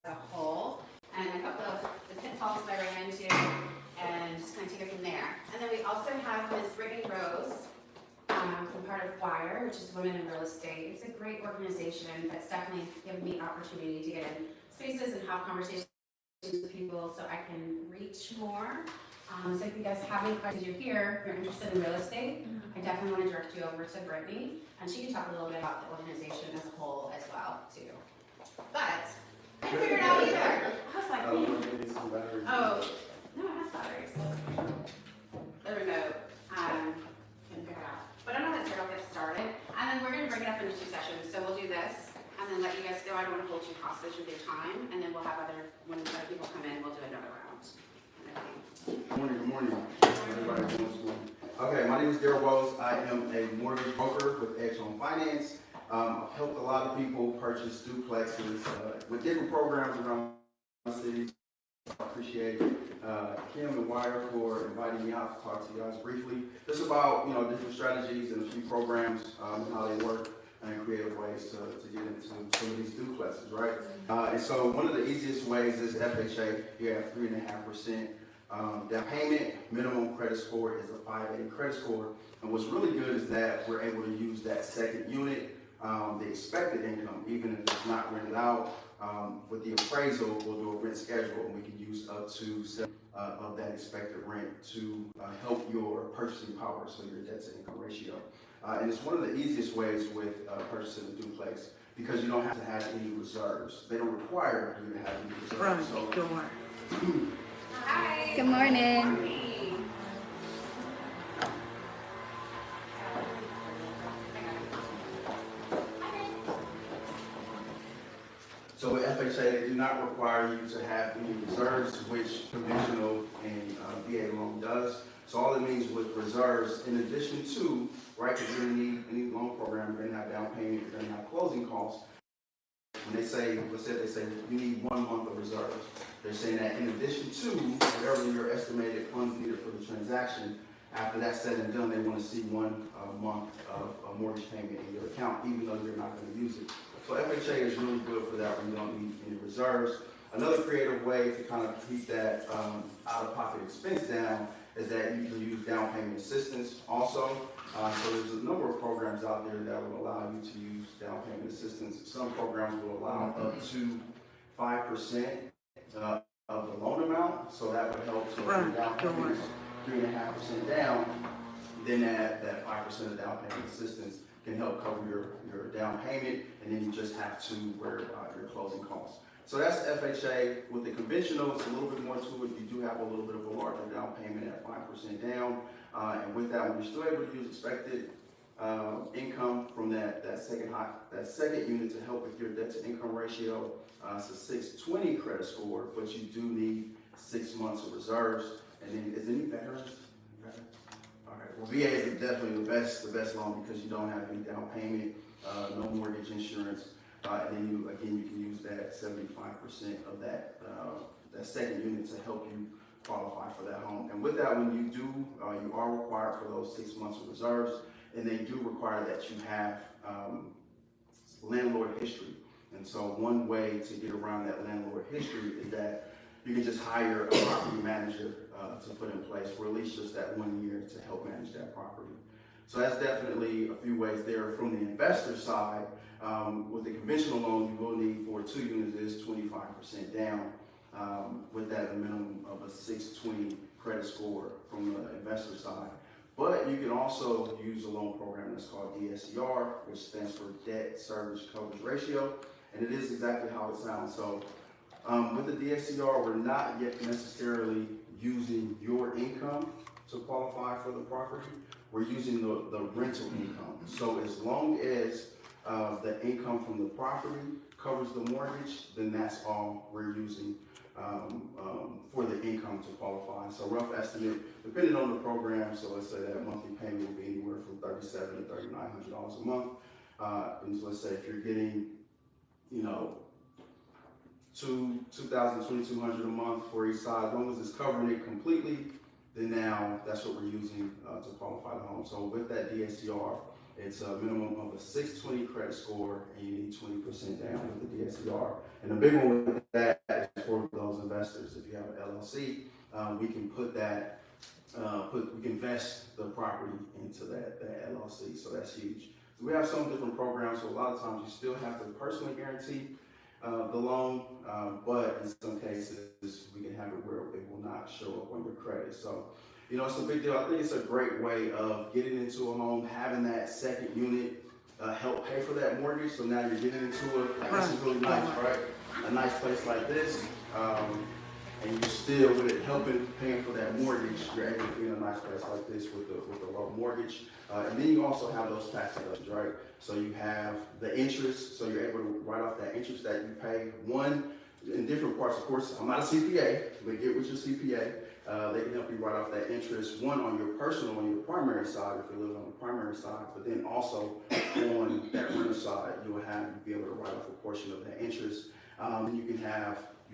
a whole, and a couple of the pitfalls that I ran into, and just kind of take it from there. And then we also have Miss Brittany Rose, from part of WIRE, which is Women in Real Estate. It's a great organization that's definitely given me opportunity to get in spaces and have conversations with people so I can reach more. So if you guys have any questions, you're here, you're interested in real estate, I definitely want to direct you over to Brittany, and she can talk a little bit about the organization as a whole as well, too. But I didn't figure it out either. I was like, oh, no, it has batteries. The remote, couldn't figure it out. But I'm gonna get started, and then we're gonna break it up into 2 sessions. So we'll do this, and then let you guys go. I don't want to hold you hostage with your time, and then we'll have when other people come in, we'll do another round. Good morning. Everybody doing this morning. Okay, my name is Daryl Rose. I am a mortgage broker with Edge Home Finance. I've helped a lot of people purchase duplexes with different programs around the city. I appreciate Kim and Wire for inviting me out to talk to you guys briefly. Just about different strategies and a few programs and how they work and creative ways to get into some of these duplexes, right? And so one of the easiest ways is FHA. You have 3.5% down payment. Minimum credit score is a 580 credit score. And what's really good is that we're able to use that second unit, the expected income, even if it's not rented out. With the appraisal, we'll do a rent schedule, and we can use up to 7% of that expected rent to help your purchasing power, so your debt to income ratio. And it's one of the easiest ways with purchasing a duplex because you don't have to have any reserves. They don't require you to have any reserves. Hi. Good morning. So with FHA, they do not require you to have any reserves, which conventional and VA loan does. So all it means with reserves, in addition to, right, because you're going to need any loan program, you're going to have down payment, you're going to have closing costs. When they say, they say you need 1 month of reserves. They're saying that in addition to whatever your estimated funds needed for the transaction, after that's said and done, they want to see 1 month of a mortgage payment in your account, even though you're not going to use it. So FHA is really good for that when you don't need any reserves. Another creative way to kind of keep that out-of-pocket expense down is that you can use down payment assistance also. So there's a number of programs out there that will allow you to use down payment assistance. Some programs will allow up to 5% of the loan amount, so that would help. So if your down payment is 3.5% down, then that 5% of down payment assistance can help cover your down payment, and then you just have to worry about your closing costs. So that's FHA. With the conventional, it's a little bit more to it. You do have a little bit of a larger down payment at 5% down, and with that one, you're still able to use expected income from that second unit to help with your debt to income ratio. It's a 620 credit score, but you do need 6 months of reserves. And then, is any better? All right. Well, VA is definitely the best loan because you don't have any down payment, no mortgage insurance, and then you can use that 75% of that second unit to help you qualify for that home. And with that, when you are required for those 6 months of reserves, and they do require that you have landlord history. And so one way to get around that landlord history is that you can just hire a property manager to put in place for at least just that 1 year to help manage that property. So that's definitely a few ways there. From the investor side, with the conventional loan, you will need for 2 units is 25% down. With that, a minimum of a 620 credit score from the investor side. But you can also use a loan program that's called DSCR, which stands for Debt Service Coverage Ratio, and it is exactly how it sounds. So with the DSCR, we're not yet necessarily using your income to qualify for the property. We're using the rental income. So as long as the income from the property covers the mortgage, then that's all we're using for the income to qualify. So rough estimate, depending on the program, so let's say that monthly payment will be anywhere from $3,700 to $3,900 a month. And so let's say if you're getting, $2,200 a month for each side, as long as it's covering it completely, then now that's what we're using to qualify the home. So with that DSCR, It's a minimum of a 620 credit score, and you need 20% down with the DSCR. And the big one with that is for those investors. If you have an LLC, we can put that, we can invest the property into that LLC, so that's huge. So we have some different programs, so a lot of times you still have to personally guarantee the loan, but in some cases, we can have it where it will not show up on your credit. So, you know, it's a big deal. I think it's a great way of getting into a home, having that second unit help pay for that mortgage. So now you're getting into it. This is really nice, right? A nice place like this, and you're still with it helping paying for that mortgage. You're able to be in a nice place like this with the low mortgage, and then you also have those tax deductions, right? So you have the interest, so you're able to write off that interest that you pay. One, in different parts, of course, I'm not a CPA, but get with your CPA. They can help you write off that interest, one on your personal, on your primary side, if you're living on the primary side, but then also on that rental side, you'll be able to write off a portion of that interest. And you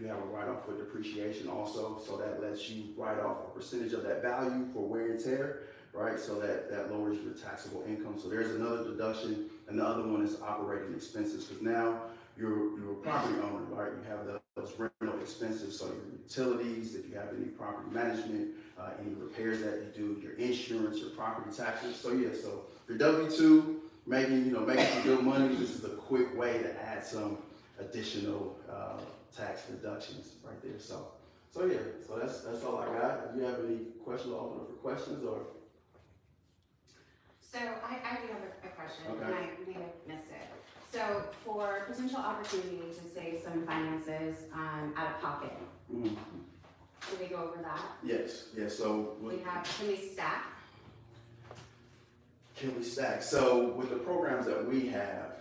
have a write-off for depreciation also, so that lets you write off a percentage of that value for wear and tear, right? So that lowers your taxable income. So there's another deduction, and the other one is operating expenses, because now you're a property owner, right? You have those rental expenses, so your utilities, if you have any property management, any repairs that you do, your insurance, your property taxes. So yeah, so your W-2, making some good money, this is a quick way to add some additional tax deductions right there. So yeah, so that's all I got. Do you have any questions? I'll open up for questions or. So I do have a question, Okay. and I may have missed it. So for potential opportunity to save some finances out of pocket, Mm-hmm. can we go over that? Yes. So Can we stack? Can we stack? So with the programs that we have,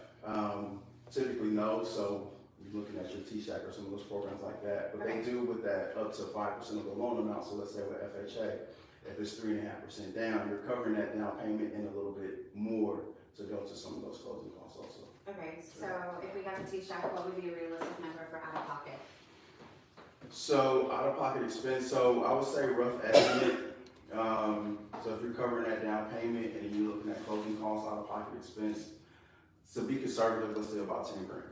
typically no. So you're looking at your T-Shack or some of those programs like that, but Okay. they do with that up to 5% of the loan amount. So let's say with FHA, if it's 3.5% down, you're covering that down payment and a little bit more to go to some of those closing costs also. Okay, so if we got a T-Shack, what would be a realistic number for out of pocket? So out of pocket expense, so I would say rough estimate. So if you're covering that down payment and you're looking at closing costs, out of pocket expense, to be conservative, let's say about 10 grand.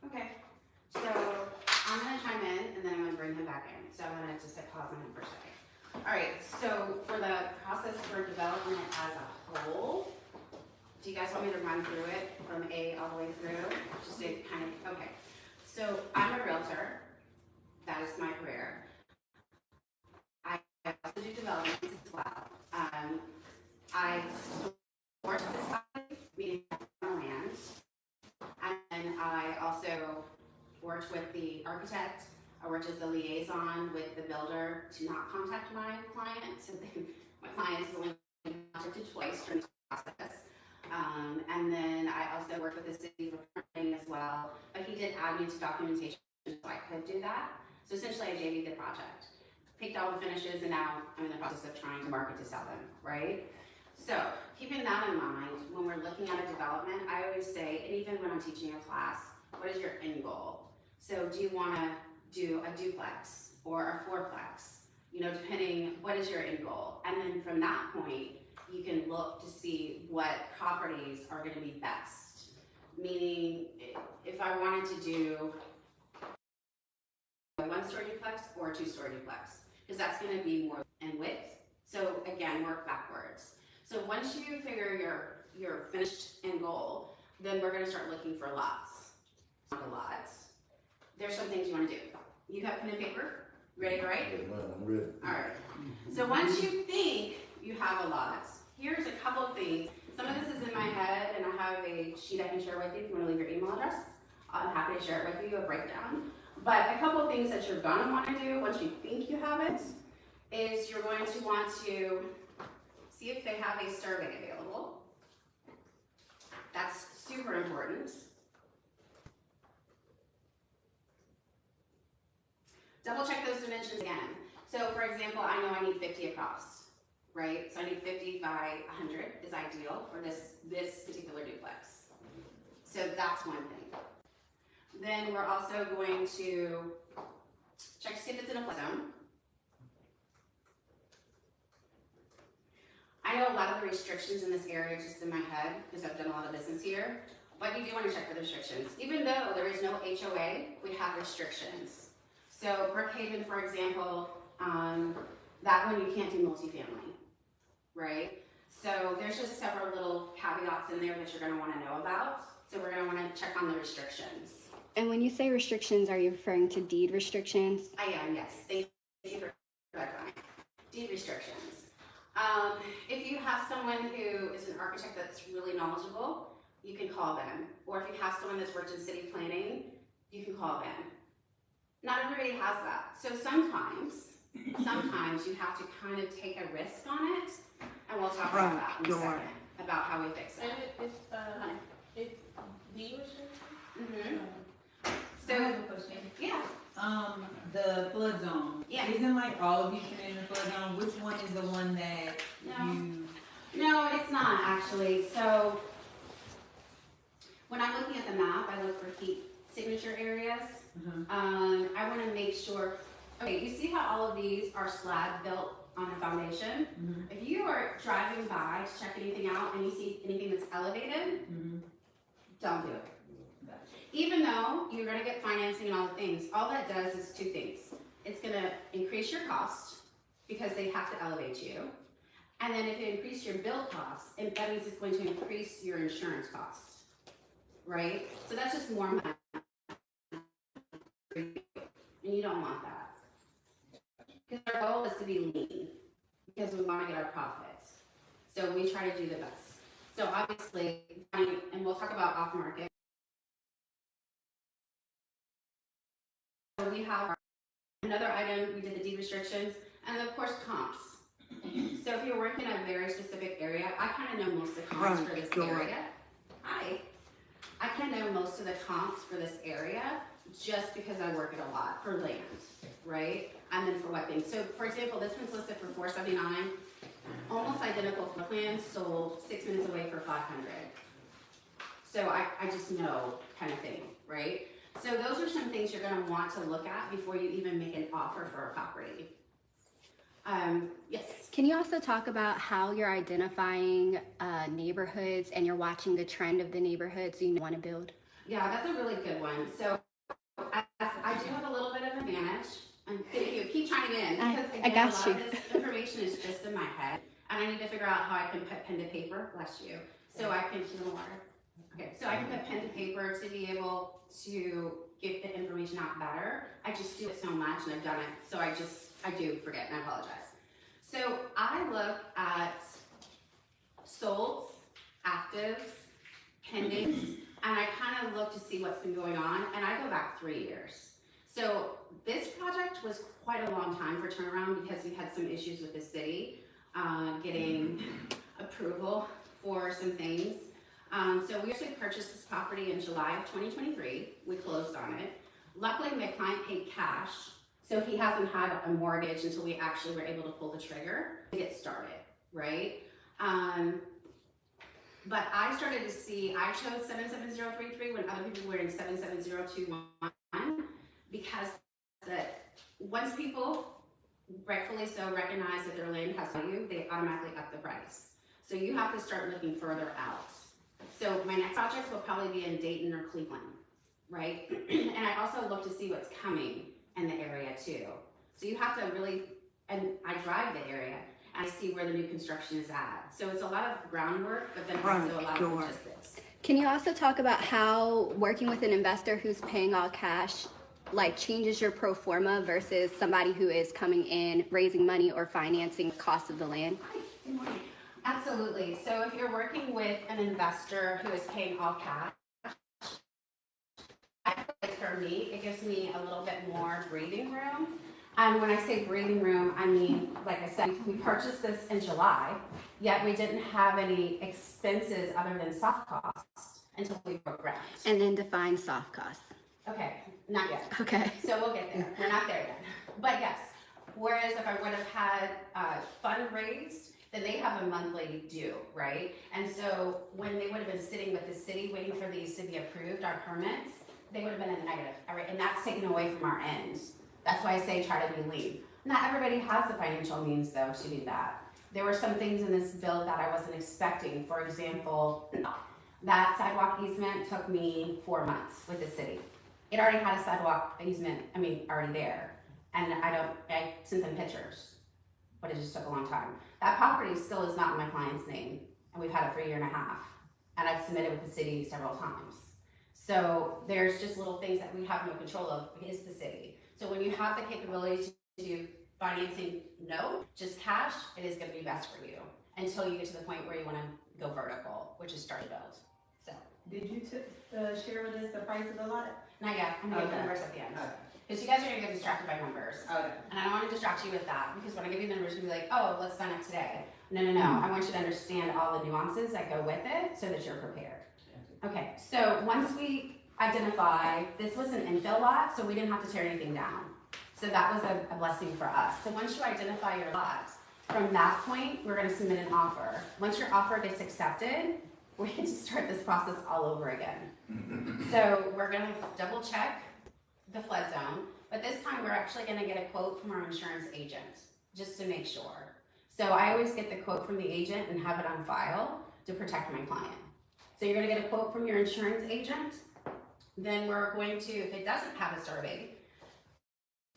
Okay, so I'm gonna chime in and then I'm gonna bring him back in. So I'm gonna just hit pause on him for a second. All right, so for the process for development as a whole, do you guys want me to run through it from A all the way through? Just to kind of, okay. So I'm a realtor. That is my career. I also do developments as well. I source this property, meaning land, and I also worked with the architect. I worked as a liaison with the builder to not contact my client. So my client is only contacted twice during the process. And then I also worked with the city for permitting as well, but he did add me to documentation so I could do that. So essentially I JV'd the project, picked all the finishes, and now I'm in the process of trying to market to sell them, right? So keeping that in mind, when we're looking at a development, I always say, and even when I'm teaching a class, what is your end goal? So do you want to do a duplex or a fourplex? You know, depending, what is your end goal? And then from that point, you can look to see what properties are going to be best. Meaning, if I wanted to do a one-story duplex or a two-story duplex, because that's going to be more in width. So again, work backwards. So once you figure your finished end goal, then we're going to start looking for lots. There's some things you want to do. You have pen and paper? Ready to write? I'm ready. All right. So once you think you have a lot, here's a couple of things. Some of this is in my head, and I have a sheet I can share with you if you want to leave your email address. I'm happy to share it with you, a breakdown. But a couple of things that you're going to want to do once you think you have it is you're going to want to see if they have a survey available. That's super important. Double check those dimensions again. So for example, I know I need 50 across, right? So I need 50 by 100 is ideal for this particular duplex. So that's one thing. Then we're also going to check to see if it's in a flood zone. I know a lot of the restrictions in this area just in my head, because I've done a lot of business here, but you do want to check for the restrictions. Even though there is no HOA, we have restrictions. So Brookhaven, for example, that one you can't do multifamily, right? So there's just several little caveats in there that you're going to want to know about. So we're going to want to check on the restrictions. And when you say restrictions, are you referring to deed restrictions? I am, yes. Thank you for clarifying. Deed restrictions. If you have someone who is an architect that's really knowledgeable, you can call them. Or if you have someone that's worked in city planning, you can call them. Not everybody has that. So sometimes you have to kind of take a risk on it, and we'll talk about that in a second, about how we fix it. And it's deed restriction? So, I have a question. yeah. The flood zone. Yeah. Isn't like all of Houston in the flood zone? Which one is the one that No, it's not actually. So when I'm looking at the map, I look for heat signature areas. I want to make sure. Okay, you see how all of these are slab built on a foundation? If you are driving by to check anything out and you see anything that's elevated, don't do it. Even though you're going to get financing and all the things, all that does is two things. It's going to increase your cost because they have to elevate you. And then if it increases your build costs, that means it's going to increase your insurance costs, right? So that's just more money. And you don't want that. Because our goal is to be lean because we want to get our profits. So we try to do the best. So obviously, and we'll talk about off market. We have another item, we did the deed restrictions, and of course comps. So if you're working in a very specific area, I kind of know most of the comps for this area. Hi. I kind of know most of the comps for this area just because I work it a lot for land, right? And then for what things. So for example, this one's listed for $479. Almost identical floor plan, sold 6 minutes away for $500. So I just know kind of thing, right? So those are some things you're going to want to look at before you even make an offer for a property. Yes. Can you also talk about how you're identifying neighborhoods and you're watching the trend of the neighborhoods you want to build? Yeah, that's a really good one. So I do have a little bit of advantage. And thank you. Keep chiming in because again, I got a lot you. of this information is just in my head, and I need to figure out how I can put pen to paper. Bless you. So I can the water. Okay, so I can put pen to paper to be able to get the information out better. I just do it so much and I've done it. So I do forget and I apologize. So I look at solds, actives, pendings, and I kind of look to see what's been going on, and I go back 3 years. So this project was quite a long time for turnaround because we had some issues with the city getting approval for some things. So we actually purchased this property in July of 2023. We closed on it. Luckily, my client paid cash, so he hasn't had a mortgage until we actually were able to pull the trigger to get started, right? But I started to see, I chose 77033 when other people were in 77021 because once people, rightfully so, recognize that their land has value, they automatically up the price. So you have to start looking further out. So my next projects will probably be in Dayton or Cleveland, right? And I also look to see what's coming in the area too. So you have to really, and I drive the area and I see where the new construction is at. So it's a lot of groundwork, but then also a lot of logistics. Can you also talk about how working with an investor who's paying all cash like changes your pro forma versus somebody who is coming in, raising money or financing the cost of the land? Hi, good morning. Absolutely. So if you're working with an investor who is paying all cash, I feel like for me, it gives me a little bit more breathing room. And when I say breathing room, I mean, like I said, we purchased this in July, yet we didn't have any expenses other than soft costs until we broke ground. And then define soft costs. Okay, not yet. Okay. So we'll get there. We're not there yet. But yes, whereas if I would have had fundraised, then they have a monthly due, right? And so when they would have been sitting with the city waiting for these to be approved, our permits, they would have been in the negative, all right? And that's taken away from our end. That's why I say try to be lean. Not everybody has the financial means though to do that. there were some things in this bill that I wasn't expecting. For example, that sidewalk easement took me 4 months with the city. It already had a sidewalk easement, already there. And I sent them pictures, but it just took a long time. That property still is not in my client's name, and we've had it for a year and a half. And I've submitted with the city several times. So there's just little things that we have no control of, is the city. So when you have the capability to do financing, no, just cash, it is gonna be best for you until you get to the point where you wanna go vertical, which is start to build. So, Did you share with us the price of the lot? not yet, I'm gonna give the Okay. numbers at the end. Because you guys are gonna get distracted by numbers. Okay. And I don't wanna distract you with that, because when I give you the numbers, you'll be like, oh, let's sign up today. No, I want you to understand all the nuances that go with it so that you're prepared. Okay, so once we identify, this was an infill lot, so we didn't have to tear anything down. So that was a blessing for us. So once you identify your lot, from that point, we're gonna submit an offer. Once your offer gets accepted, we're going to start this process all over again. So we're gonna double check the flood zone, but this time we're actually gonna get a quote from our insurance agent, just to make sure. So I always get the quote from the agent and have it on file to protect my client. So you're gonna get a quote from your insurance agent, then we're going to, if it doesn't have a survey,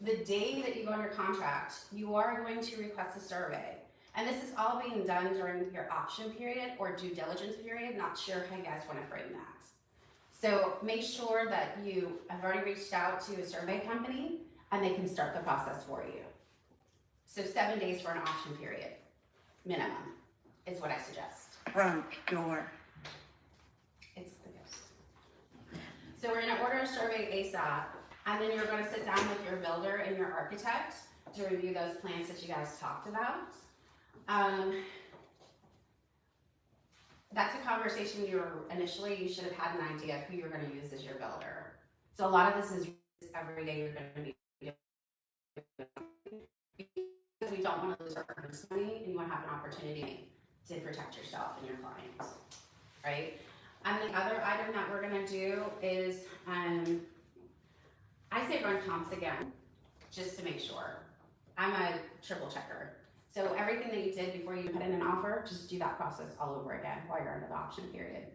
the day that you go under contract, you are going to request a survey. And this is all being done during your option period or due diligence period, not sure how you guys wanna frame that. So make sure that you have already reached out to a survey company and they can start the process for you. So 7 days for an option period, minimum, is what I suggest. Front door. It's the ghost. So we're gonna order a survey ASAP, and then you're gonna sit down with your builder and your architect to review those plans that you guys talked about. That's a conversation you should have had an idea of who you're gonna use as your builder. So a lot of this is every day you're gonna be doing, because we don't wanna lose our earnest money, and you wanna have an opportunity to protect yourself and your clients, right? And the other item that we're gonna do is, I say run comps again, just to make sure. I'm a triple checker. So everything that you did before you put in an offer, just do that process all over again while you're under the option period.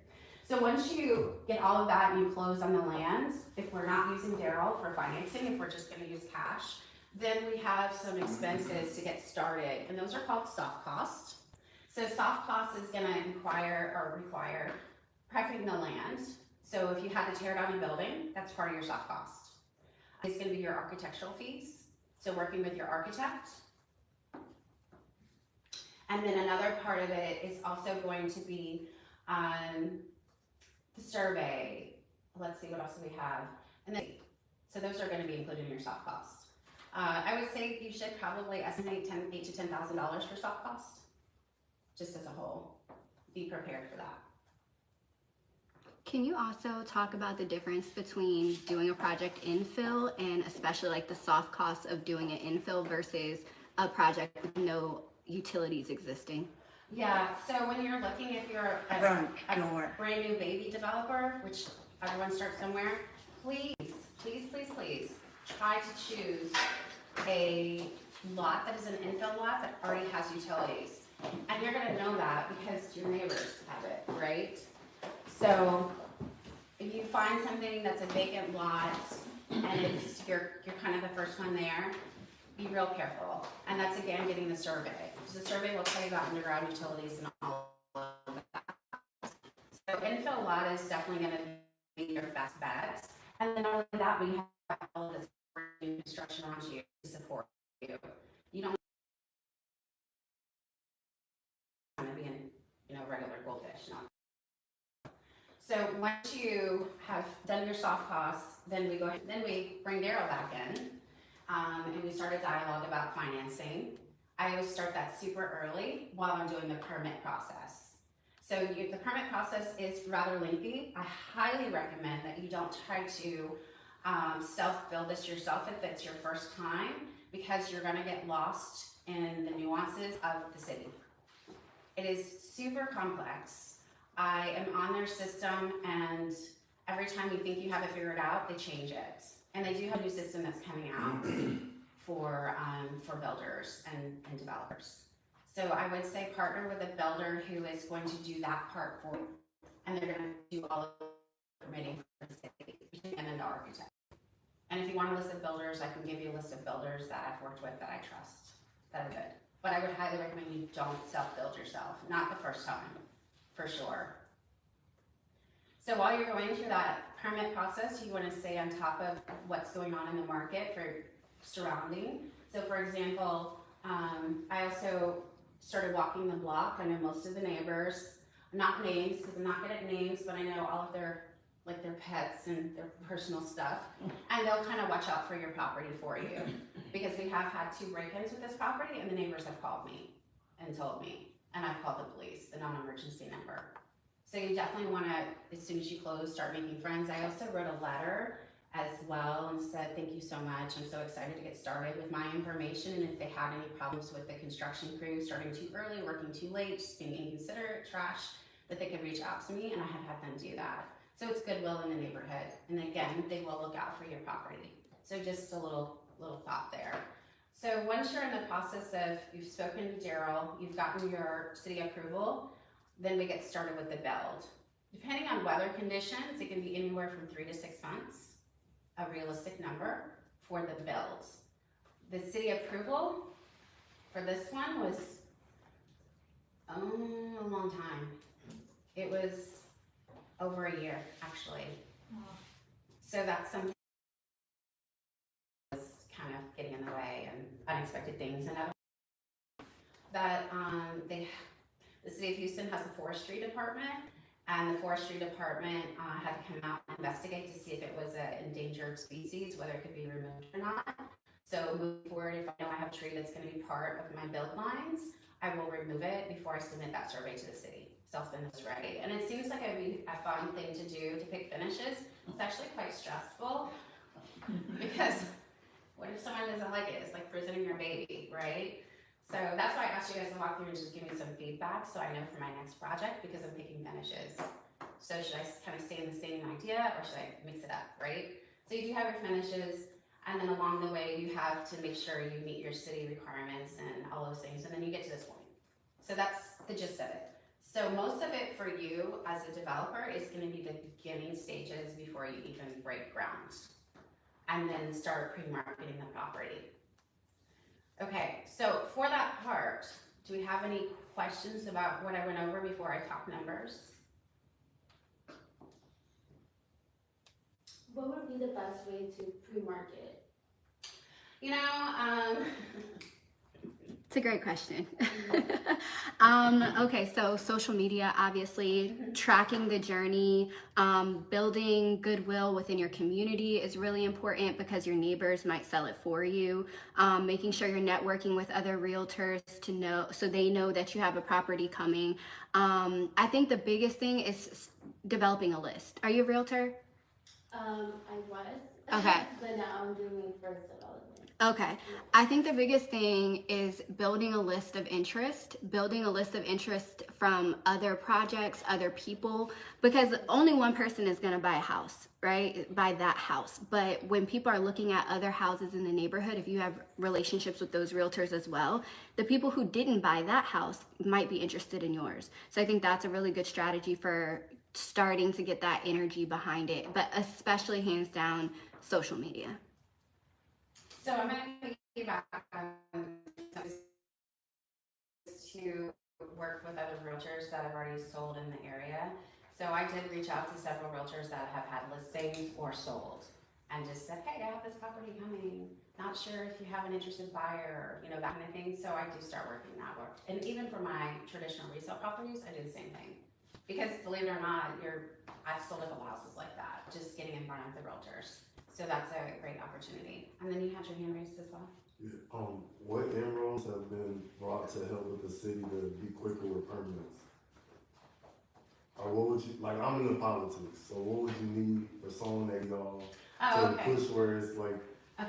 So once you get all of that and you close on the land, if we're not using Daryl for financing, if we're just gonna use cash, then we have some expenses to get started, and those are called soft costs. So soft costs is gonna require prepping the land. So if you had to tear down a building, that's part of your soft cost. It's gonna be your architectural fees, so working with your architect. And then another part of it is also going to be the survey. Let's see, what else do we have? And then, so those are gonna be included in your soft cost. I would say you should probably estimate $8,000 to $10,000 for soft cost, just as a whole. Be prepared for that. Can you also talk about the difference between doing a project infill and especially like the soft costs of doing an infill versus a project with no utilities existing? Yeah, so when you're looking, if you're Front a door. brand new baby developer, which everyone starts somewhere, please try to choose a lot that is an infill lot that already has utilities. And you're gonna know that because your neighbors have it, right? So if you find something that's a vacant lot and you're kind of the first one there, be real careful. And that's again getting the survey. So the survey will tell you about underground utilities and all of that. So infill lot is definitely gonna be your best bet. And then not only that, we have all of this construction around you to support you. You don't want to be in, regular goldfish, not. So once you have done your soft costs, then we bring Daryl back in, and we start a dialogue about financing. I always start that super early while I'm doing the permit process. So the permit process is rather lengthy. I highly recommend that you don't try to self-build this yourself if it's your first time, because you're gonna get lost in the nuances of the city. It is super complex. I am on their system, and every time you think you have it figured out, they change it. And they do have a new system that's coming out for builders and developers. So I would say partner with a builder who is going to do that part for you, and they're gonna do all of the permitting for the city, between them and the architect. And if you want a list of builders, I can give you a list of builders that I've worked with that I trust, that are good. But I would highly recommend you don't self-build yourself, not the first time, for sure. So while you're going through that permit process, you wanna stay on top of what's going on in the market for surrounding. So for example, I also started walking the block. I know most of the neighbors, not names, because I'm not good at names, but I know all of their pets and their personal stuff. And they'll kind of watch out for your property for you. Because we have had 2 break-ins with this property, and the neighbors have called me and told me. And I've called the police, the non-emergency number. So you definitely want to, as soon as you close, start making friends. I also wrote a letter as well and said, thank you so much. I'm so excited to get started with my information. And if they had any problems with the construction crew starting too early, working too late, just being inconsiderate, trash, that they could reach out to me, and I have had them do that. So it's goodwill in the neighborhood. And again, they will look out for your property. So just a little thought there. So once you're in the process of, you've spoken to Daryl, you've gotten your city approval, then we get started with the build. Depending on weather conditions, it can be anywhere from 3 to 6 months, a realistic number for the build. The city approval for this one was a long time. It was over a year, actually. So that's something that was kind of getting in the way, and unexpected things. And that the city of Houston has a forestry department, and the forestry department had to come out and investigate to see if it was an endangered species, whether it could be removed or not. So moving forward, if I know I have a tree that's going to be part of my build lines, I will remove it before I submit that survey to the city. Self-finish ready. And it seems like it would be a fun thing to do, to pick finishes. It's actually quite stressful because what if someone doesn't like it? It's like presenting your baby, right? So that's why I asked you guys to walk through and just give me some feedback so I know for my next project, because I'm picking finishes. So should I kind of stay in the same idea, or should I mix it up, right? So you do have your finishes, and then along the way you have to make sure you meet your city requirements and all those things, and then you get to this point. So that's the gist of it. So most of it for you as a developer is going to be the beginning stages before you even break ground, and then start pre-marketing the property. Okay, so for that part, do we have any questions about what I went over before I talk numbers? What would be the best way to pre-market? You know, It's a great question. Okay, so social media, obviously, tracking the journey, building goodwill within your community is really important because your neighbors might sell it for you. Making sure you're networking with other realtors to know, so they know that you have a property coming. I think the biggest thing is developing a list. Are you a realtor? I was. Okay. But now I'm doing first development. Okay. I think the biggest thing is building a list of interest from other projects, other people, because only one person is going to buy a house, right? Buy that house. But when people are looking at other houses in the neighborhood, if you have relationships with those realtors as well, the people who didn't buy that house might be interested in yours. So I think that's a really good strategy for starting to get that energy behind it, but especially hands down social media. so I'm going to piggyback to work with other realtors that have already sold in the area. So I did reach out to several realtors that have had listings or sold, and just said, hey, I have this property coming, not sure if you have an interested buyer, you know, that kind of thing. So I do start working that work. And even for my traditional resale properties, I do the same thing. Because believe it or not, I've sold a couple houses like that, just getting in front of the realtors. So that's a great opportunity. And then you had your hand raised as well. Yeah, what inroads have been brought to help with the city to be quicker with permits? Or what would you, like, I'm in the politics, so what would you need for someone that y'all to push where it's like,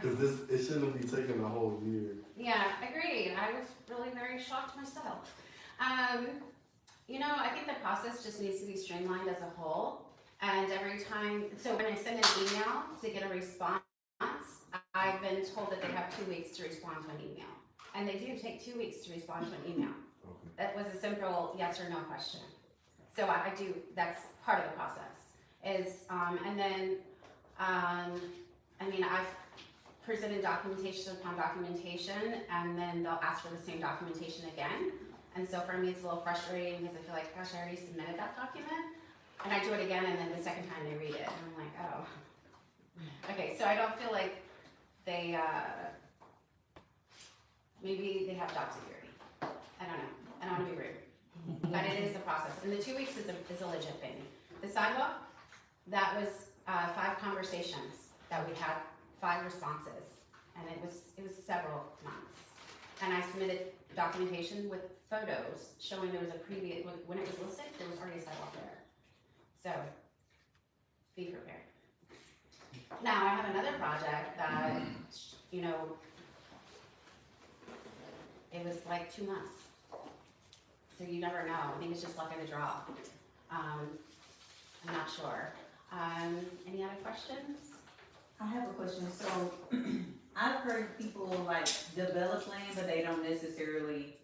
because it shouldn't be taking a whole year. Yeah, agreed. I was really very shocked myself. You know, I think the process just needs to be streamlined as a whole. And every time, so when I send an email to get a response, I've been told that they have 2 weeks to respond to an email. And they do take 2 weeks to respond to an email. Okay. That was a simple yes or no question. So I do, that's part of the process. And then, I mean, I've presented documentation upon documentation, and then they'll ask for the same documentation again. And so for me, it's a little frustrating because I feel like, gosh, I already submitted that document. And I do it again, and then the second time they read it, and I'm like, oh. Okay, so I don't feel like they, maybe they have job security. I don't know. I don't want to be rude. But it is a process. And the 2 weeks is a legit thing. The sidewalk, that was 5 conversations that we had, 5 responses. And it was several months. And I submitted documentation with photos showing there was a previous, when it was listed, there was already a sidewalk there. So, be prepared. Now, I have another project that, you know, it was like 2 months. So you never know. I think it's just luck of the draw. I'm not sure. Any other questions? I have a question. So I've heard people like develop land, but they don't necessarily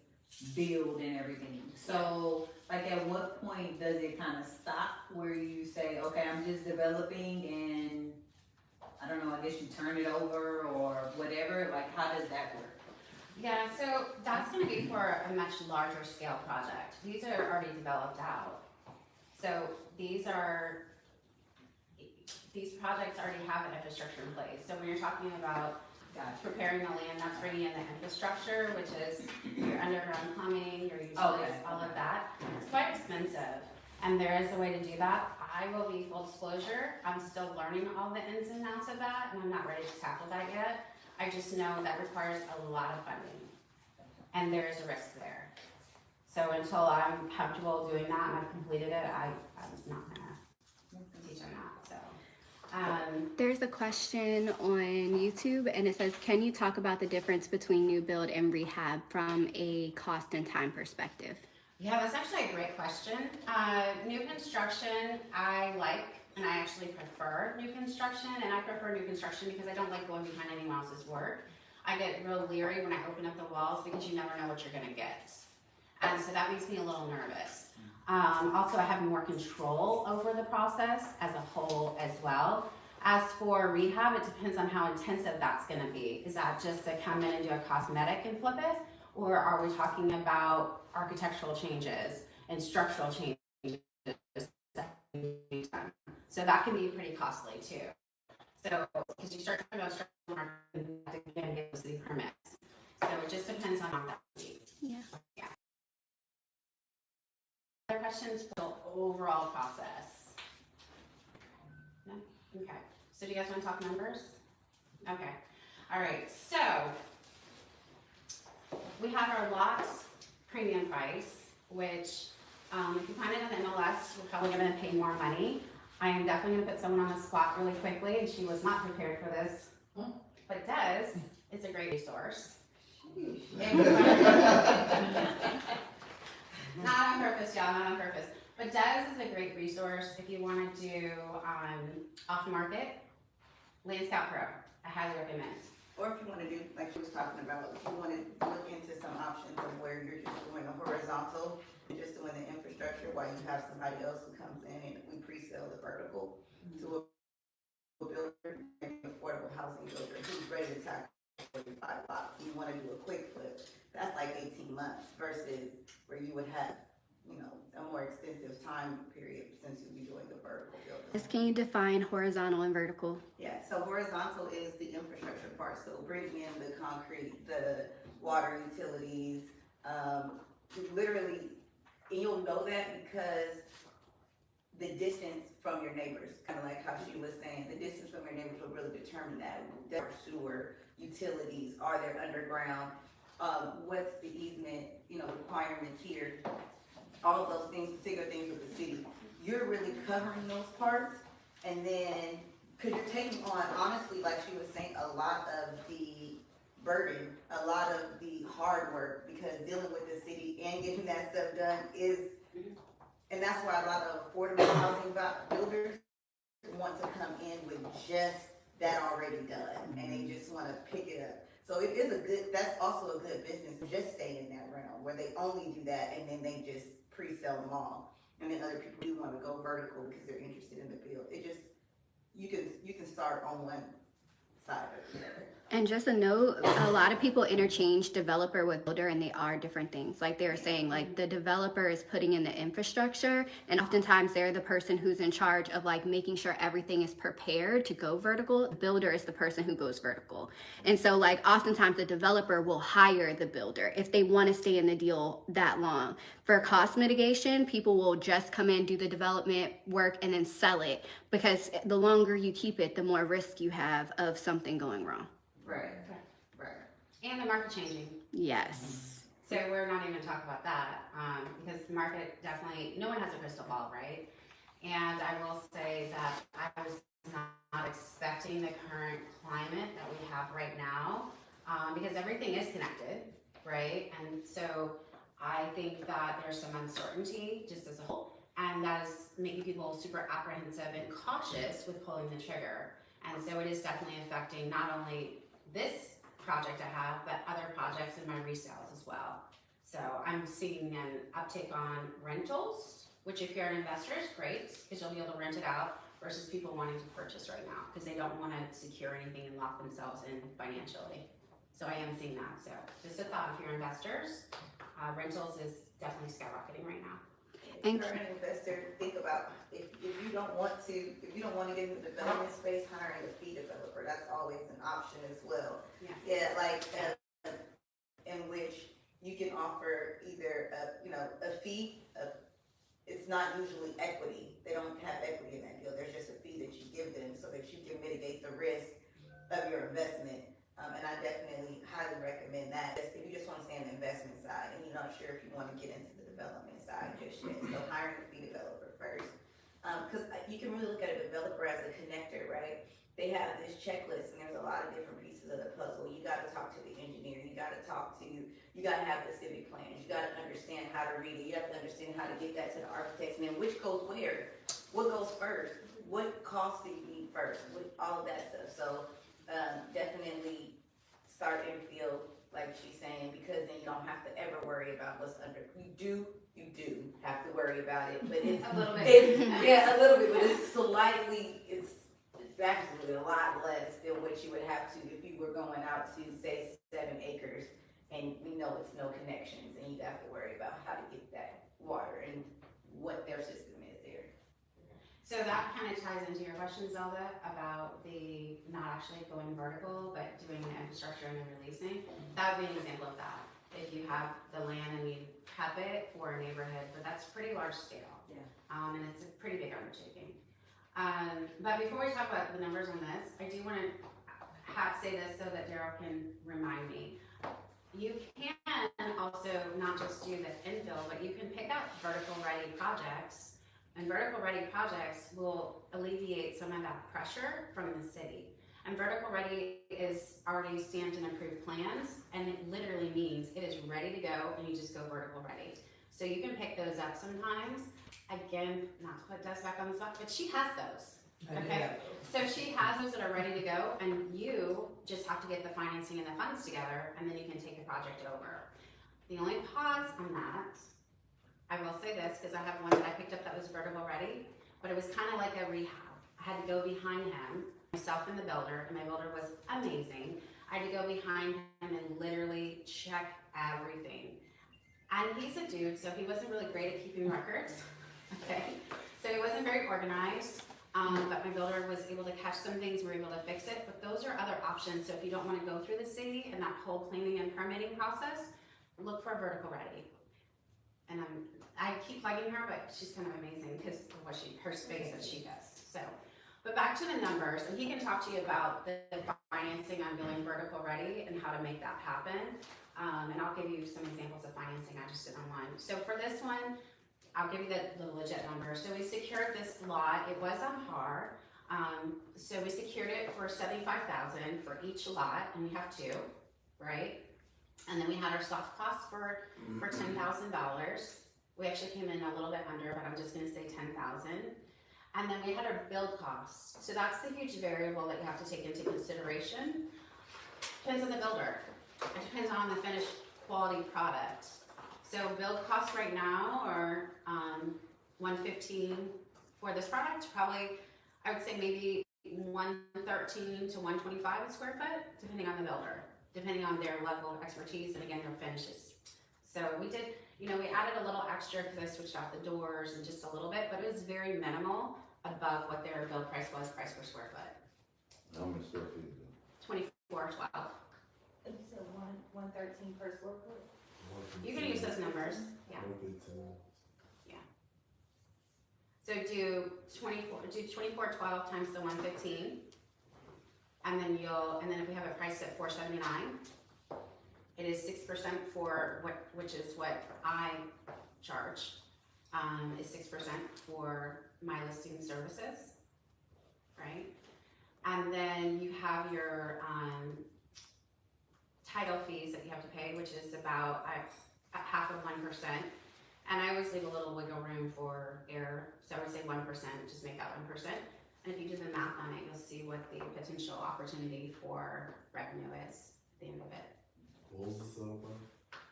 build and everything. So like at what point does it kind of stop where you say, okay, I'm just developing and I don't know, I guess you turn it over or whatever? Like how does that work? Yeah, so that's gonna be for a much larger scale project. These are already developed out. So these projects already have an infrastructure in place. So when you're talking about preparing the land, that's bringing in the infrastructure, which is your underground plumbing, your utilities, all of that. It's quite expensive, and there is a way to do that. I will be full disclosure, I'm still learning all the ins and outs of that, and I'm not ready to tackle that yet. I just know that requires a lot of funding, and there is a risk there. So until I'm comfortable doing that and I've completed it, I'm not gonna teach on that, so. There's a question on YouTube, and it says, can you talk about the difference between new build and rehab from a cost and time perspective? Yeah, that's actually a great question. New construction, I like, and I actually prefer new construction, and I prefer new construction because I don't like going behind anyone else's work. I get real leery when I open up the walls because you never know what you're gonna get. And so that makes me a little nervous. Also, I have more control over the process as a whole as well. As for rehab, it depends on how intensive that's gonna be. Is that just to come in and do a cosmetic and flip it? Or are we talking about architectural changes and structural changes? So that can be pretty costly too. So, because you start talking about structural work, you have to again get those city permits. So it just depends on how that would be. Yeah. Other questions for the overall process? No? Okay. So do you guys want to talk numbers? Okay. All right. So we have our lot premium price, which if you find it on the MLS, we're probably going to pay more money. I am definitely going to put someone on the spot really quickly, and she was not prepared for this, but Des is a great resource. Not on purpose, y'all, not on purpose. But Des is a great resource if you want to do off-market. Land Scout Pro, I highly recommend. Or if you want to do, like she was talking about, if you want to look into some options of where you're just doing a horizontal, you're just doing the infrastructure while you have somebody else who comes in and we pre-sell the vertical to a builder, an affordable housing builder who's ready to tackle 45 lots. You want to do a quick flip, that's like 18 months versus where you would have, you know, a more extensive time period since you'd be doing the vertical building. Can you define horizontal and vertical? Yeah, so horizontal is the infrastructure part, so bringing in the concrete, the water utilities, literally, and you'll know that because the distance from your neighbors, kind of like how she was saying, the distance from your neighbors will really determine that. Their sewer, utilities, are there underground, what's the easement, you know, requirements here, all of those things, particular things with the city. You're really covering those parts, and then, because you're taking on, honestly, like she was saying, a lot of the burden, a lot of the hard work, because dealing with the city and getting that stuff done is, and that's why a lot of affordable housing builders want to come in with just that already done, and they just want to pick it up. So it is a good, that's also a good business to just stay in that realm where they only do that and then they just pre-sell them all. And then other people do want to go vertical because they're interested in the build. It just, you can start on one side or the other. And just a note, a lot of people interchange developer with builder, and they are different things. Like they were saying, like the developer is putting in the infrastructure, and oftentimes they're the person who's in charge of like making sure everything is prepared to go vertical. The builder is the person who goes vertical. And so like oftentimes the developer will hire the builder if they want to stay in the deal that long. For cost mitigation, people will just come in, do the development work, and then sell it, because the longer you keep it, the more risk you have of something going wrong. Right, right. And the market changing. Yes. So we're not even gonna talk about that, because the market definitely, no one has a crystal ball, right? And I will say that I was not expecting the current climate that we have right now, because everything is connected, right? And so I think that there's some uncertainty just as a whole, and that is making people super apprehensive and cautious with pulling the trigger. And so it is definitely affecting not only this project I have, but other projects in my resales as well. So I'm seeing an uptick on rentals, which if you're an investor is great, because you'll be able to rent it out, versus people wanting to purchase right now, because they don't want to secure anything and lock themselves in financially. So I am seeing that. So just a thought, if you're investors, rentals is definitely skyrocketing right now. If you're an investor, think about if you don't want to get into the development space, hiring a fee developer, that's always an option as well. Yeah, like in which you can offer either a fee. It's not usually equity. They don't have equity in that deal. There's just a fee that you give them so that you can mitigate the risk of your investment. And I definitely highly recommend that. If you just want to stay on the investment side and you're not sure if you want to get into the development side just yet, so hiring a fee developer first. Because you can really look at a developer as a connector, right? They have this checklist and there's a lot of different pieces of the puzzle. You got to talk to the engineer. You got to have the civic plans. You got to understand how to read it. You have to understand how to get that to the architects. And then which goes where? What goes first? What costs do you need first? All of that stuff. So definitely start and feel like she's saying, because then you don't have to ever worry about what's under. You do have to worry about it, but it's A little bit. a little bit, but it's actually a lot less than what you would have to if you were going out to say 7 acres and we know it's no connections and you'd have to worry about how to get that water and what their system is there. So that kind of ties into your question, Zelda, about the not actually going vertical, but doing the infrastructure and the releasing. That would be an example of that. If you have the land and you prep it for a neighborhood, but that's pretty large scale. Yeah. And it's a pretty big undertaking. But before we talk about the numbers on this, I do want to say this so that Daryl can remind me. You can also not just do the infill, but you can pick up vertical ready projects. And vertical ready projects will alleviate some of that pressure from the city. And vertical ready is already stamped and approved plans, and it literally means it is ready to go and you just go vertical ready. So you can pick those up sometimes. Again, not to put Des back on the spot, but she has those. Okay, so she has those that are ready to go, and you just have to get the financing and the funds together, and then you can take the project over. The only pause on that, I will say this, because I have one that I picked up that was vertical ready, but it was kind of like a rehab. I had to go behind him, myself and the builder, and my builder was amazing. I had to go behind him and literally check everything. And he's a dude, so he wasn't really great at keeping records, okay? So he wasn't very organized. But my builder was able to catch some things, we were able to fix it, but those are other options. So if you don't want to go through the city and that whole planning and permitting process, look for a vertical ready. And I keep plugging her, but she's kind of amazing because of what her space that she does. So, but back to the numbers, and he can talk to you about the financing on going vertical ready and how to make that happen. And I'll give you some examples of financing I just did online. So for this one, I'll give you the legit number. So we secured this lot. It was on par. So we secured it for $75,000 for each lot, and we have 2, right? And then we had our soft costs for $10,000. We actually came in a little bit under, but I'm just going to say $10,000. And then we had our build costs. So that's the huge variable that you have to take into consideration. Depends on the builder. It depends on the finished quality product. So build costs right now are $115 for this product. Probably, I would say maybe $113 to $125 a square foot, depending on the builder, depending on their level of expertise and again their finishes. So we did, we added a little extra because I switched out the doors and just a little bit, but it was very minimal above what their build price was, price per square foot. How many square feet is it? 2412. You said 113 per square foot? You can use those numbers. Yeah. 115. So do 2412 times the 115, and then if we have it priced at $479, it is 6% for which is what I charge. Is 6% for my listing services, right? And then you have your title fees that you have to pay, which is about half of 1%. And I always leave a little wiggle room for error, so I would say 1%, just make that 1%. And if you do the math on it, you'll see what the potential opportunity for revenue is at the end of it. What was the sale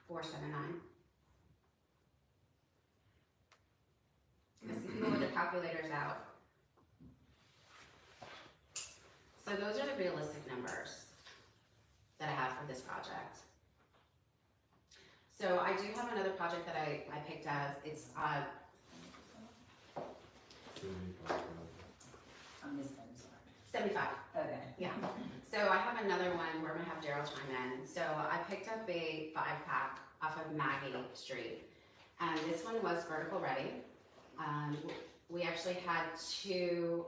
price? $479. Let's see people with their calculators out. So those are the realistic numbers that I have for this project. So I do have another project that I picked as, it's 75. I missed that, I'm sorry. 75. Okay. Yeah. So I have another one where I'm gonna have Daryl chime in. So I picked up a 5-pack off of Maggie Street. And this one was vertical ready. We actually had 2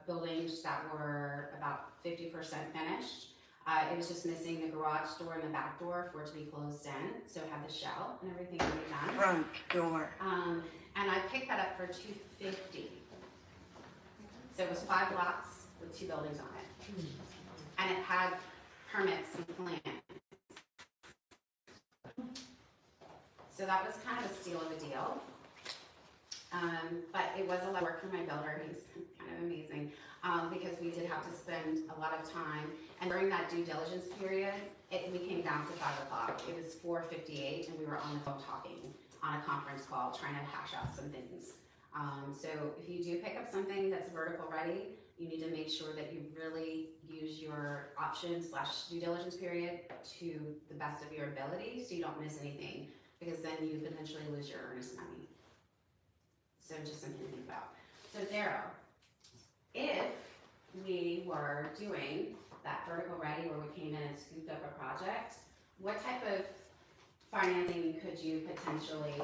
buildings that were about 50% finished. It was just missing the garage door and the back door for it to be closed in. So it had the shell and everything already done. Front door. And I picked that up for $250. So it was 5 lots with 2 buildings on it. And it had permits and plans. So that was kind of a steal of a deal. But it was a lot of work for my builder. He's kind of amazing. Because we did have to spend a lot of time. And during that due diligence period, we came down to 5 o'clock. It was 4:58 and we were on the phone talking on a conference call trying to hash out some things. So if you do pick up something that's vertical ready, you need to make sure that you really use your option / due diligence period to the best of your ability so you don't miss anything, because then you potentially lose your earnest money. So just something to think about. So Daryl, if we were doing that vertical ready where we came in and scooped up a project, what type of financing could you potentially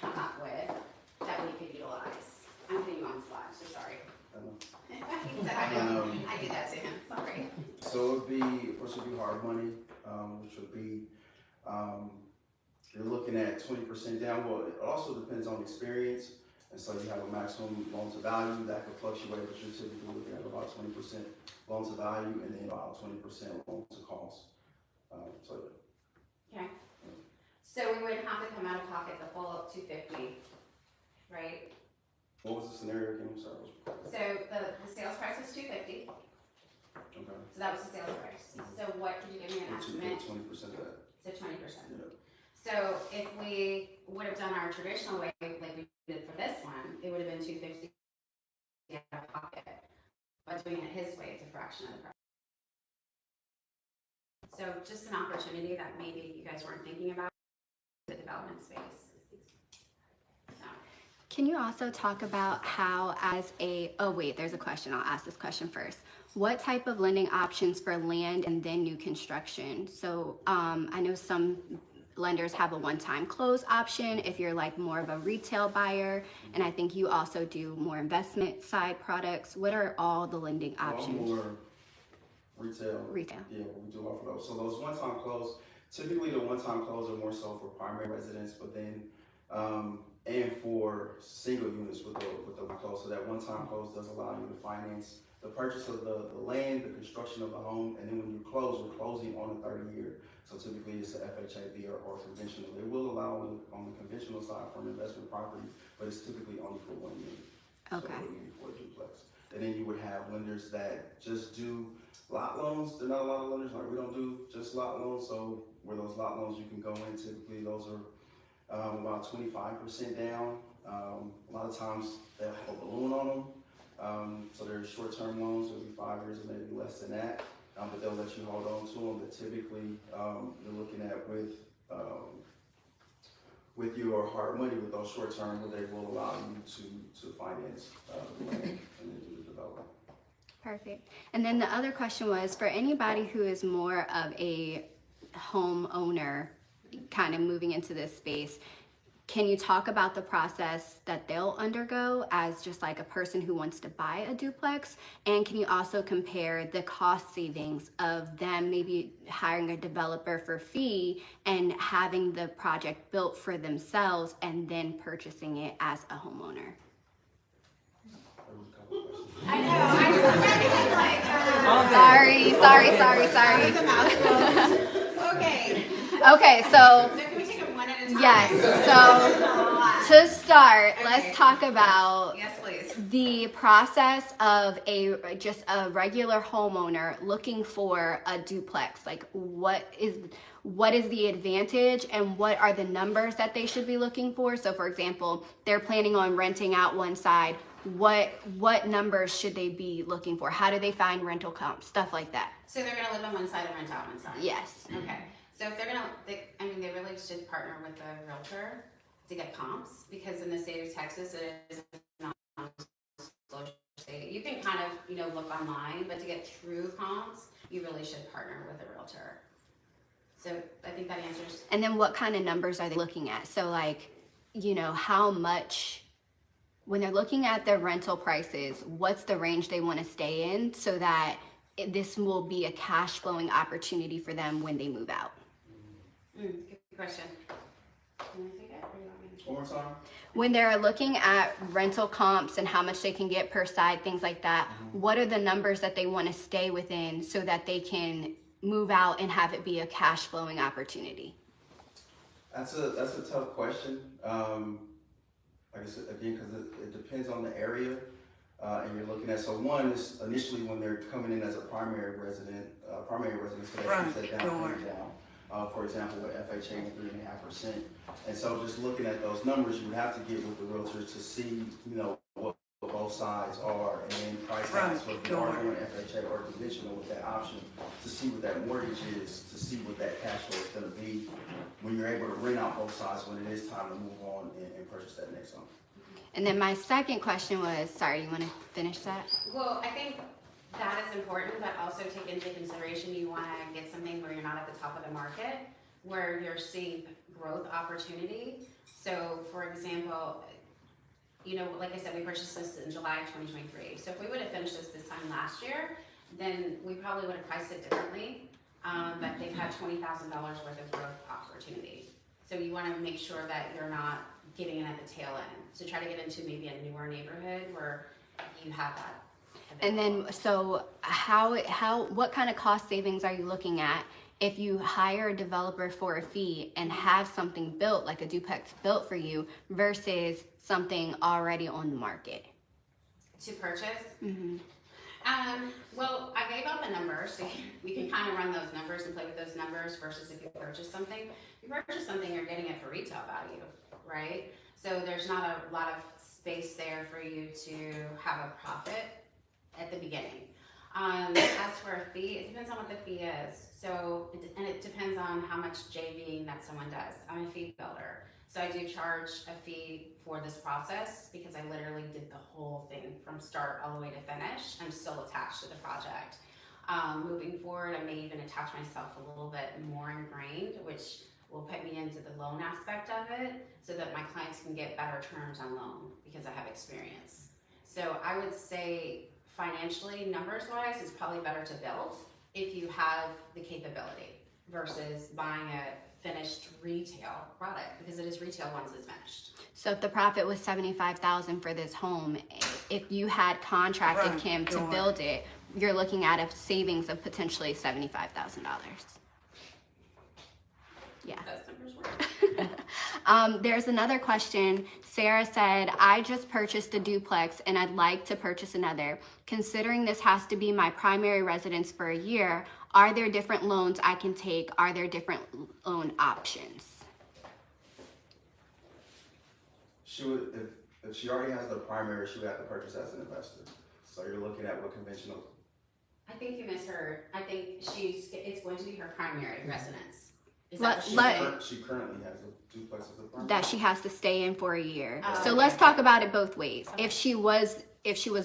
come up with that we could utilize? I'm putting you on the spot, so sorry. He said I did that to him, sorry. So it would be hard money, which would be, you're looking at 20% down. Well, it also depends on experience. And so you have a maximum loan to value that could fluctuate, but you're typically looking at about 20% loan to value and then about 20% loan to cost. Okay. So we would have to come out of pocket the full of $250, right? What was the scenario again? I'm sorry. So the sales price was $250. Okay. So that was the sales price. So what could you give me an estimate? 20% of that. So 20%. Yeah. So if we would have done our traditional way, like we did for this one, it would have been $250 out of pocket. But doing it his way, it's a fraction of the price. So just an opportunity that maybe you guys weren't thinking about the development space. So. Can you also talk about how there's a question. I'll ask this question first. What type of lending options for land and then new construction? So I know some lenders have a one-time close option if you're like more of a retail buyer, and I think you also do more investment side products. What are all the lending options? More retail. Yeah, we do offer those. So those one-time close, typically the one-time close are more so for primary residents, but then and for single units with the one close. So that one-time close does allow you to finance the purchase of the land, the construction of the home, and then when you close, we're closing on a 30-year. So typically it's a FHA or conventional. It will allow on the conventional side for an investment property, but it's typically only for 1 unit. Okay. So it would be for a duplex. And then you would have lenders that just do Lot loans, there are not a lot of lenders, like we don't do just lot loans, so where those lot loans you can go in, typically those are about 25% down. A lot of times they'll have a balloon on them, so they're short-term loans, it'll be 5 years or maybe less than that, but they'll let you hold on to them. But typically, you're looking at with your hard money, with those short-term, where they will allow you to finance the land and then do the development. Perfect. And then the other question was, for anybody who is more of a homeowner kind of moving into this space, can you talk about the process that they'll undergo as just like a person who wants to buy a duplex? And can you also compare the cost savings of them maybe hiring a developer for fee and having the project built for themselves and then purchasing it as a homeowner? I know, I just read like, Sorry. Okay. Okay, so So can we take it one at a time? yes, so to start, let's talk about Yes, please. the process of just a regular homeowner looking for a duplex. Like what is the advantage and what are the numbers that they should be looking for? So for example, they're planning on renting out one side. What numbers should they be looking for? How do they find rental comps? Stuff like that. So they're gonna live on one side and rent out one side? Yes. Okay, so if they're they really should partner with a realtor to get comps, because in the state of Texas, it is not disclosure state. You can kind of, look online, but to get true comps, you really should partner with a realtor. So I think that answers. And then what kind of numbers are they looking at? So like, how much, when they're looking at their rental prices, what's the range they want to stay in so that this will be a cash flowing opportunity for them when they move out? Good question. Can I take it, or you want me to? One more time. When they're looking at rental comps and how much they can get per side, things like that, what are the numbers that they want to stay within so that they can move out and have it be a cash flowing opportunity? That's a tough question. Like I said, again, because it depends on the area, and you're looking at. So one is initially when they're coming in as a primary resident, so they keep that down payment down. For example, with FHA 3.5%, and so just looking at those numbers, you would have to get with the realtor to see, what both sides are, and then price out. So if you are doing FHA or conventional with that option, to see what that mortgage is, to see what that cash flow is going to be when you're able to rent out both sides when it is time to move on and purchase that next home. And then my second question was, sorry, you want to finish that? Well, I think that is important, but also take into consideration you want to get something where you're not at the top of the market, where you're seeing growth opportunity. So, for example, like I said, we purchased this in July of 2023. So if we would have finished this time last year, then we probably would have priced it differently. But they've had $20,000 worth of growth opportunity. So you want to make sure that you're not getting in at the tail end. So try to get into maybe a newer neighborhood where you have that. And then, so what kind of cost savings are you looking at if you hire a developer for a fee and have something built, like a duplex built for you, versus something already on the market? To purchase? Mm-hmm. Well, I gave out the numbers, so we can kind of run those numbers and play with those numbers versus if you purchase something. If you purchase something, you're getting it for retail value, right? So there's not a lot of space there for you to have a profit at the beginning. As for a fee, it depends on what the fee is. So, and it depends on how much JVing that someone does. I'm a fee builder. So I do charge a fee for this process because I literally did the whole thing from start all the way to finish. I'm still attached to the project. Moving forward, I may even attach myself a little bit more ingrained, which will put me into the loan aspect of it so that my clients can get better terms on loan because I have experience. So I would say financially, numbers-wise, it's probably better to build if you have the capability versus buying a finished retail product, because it is retail once it's finished. So if the profit was $75,000 for this home, if you had contracted Kim to build it, you're looking at a savings of potentially $75,000. Yeah. Those numbers work. There's another question. Sarah said, I just purchased a duplex and I'd like to purchase another. Considering this has to be my primary residence for a year, are there different loans I can take? Are there different loan options? She would, if she already has the primary, she would have to purchase as an investor. So you're looking at what conventional. I think you misheard. I think it's going to be her primary residence. Is Let- that what she's let- saying? She currently has a duplex as a primary. That she has to stay in for a year. Oh, So okay. let's talk about it both ways. Okay. If she was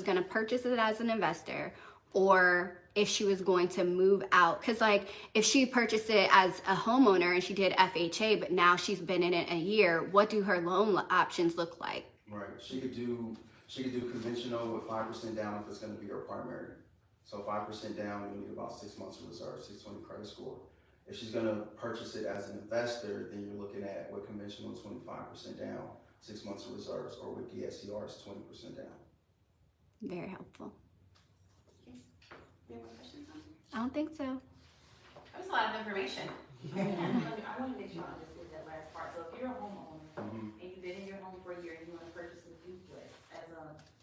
going to purchase it as an investor, or if she was going to move out, because like if she purchased it as a homeowner and she did FHA, but now she's been in it a year, what do her loan options look like? Right, she could do conventional with 5% down if it's gonna be her primary. So 5% down, you need about 6 months of reserve, 620 credit score. If she's gonna purchase it as an investor, then you're looking at with conventional 25% down, 6 months of reserves, or with DSCRs 20% down. Very helpful. Any more questions on it? I don't think so. That was a lot of information. I want to make sure I understood that last part. So if you're a homeowner and you've been in your home for a year and you want to purchase a duplex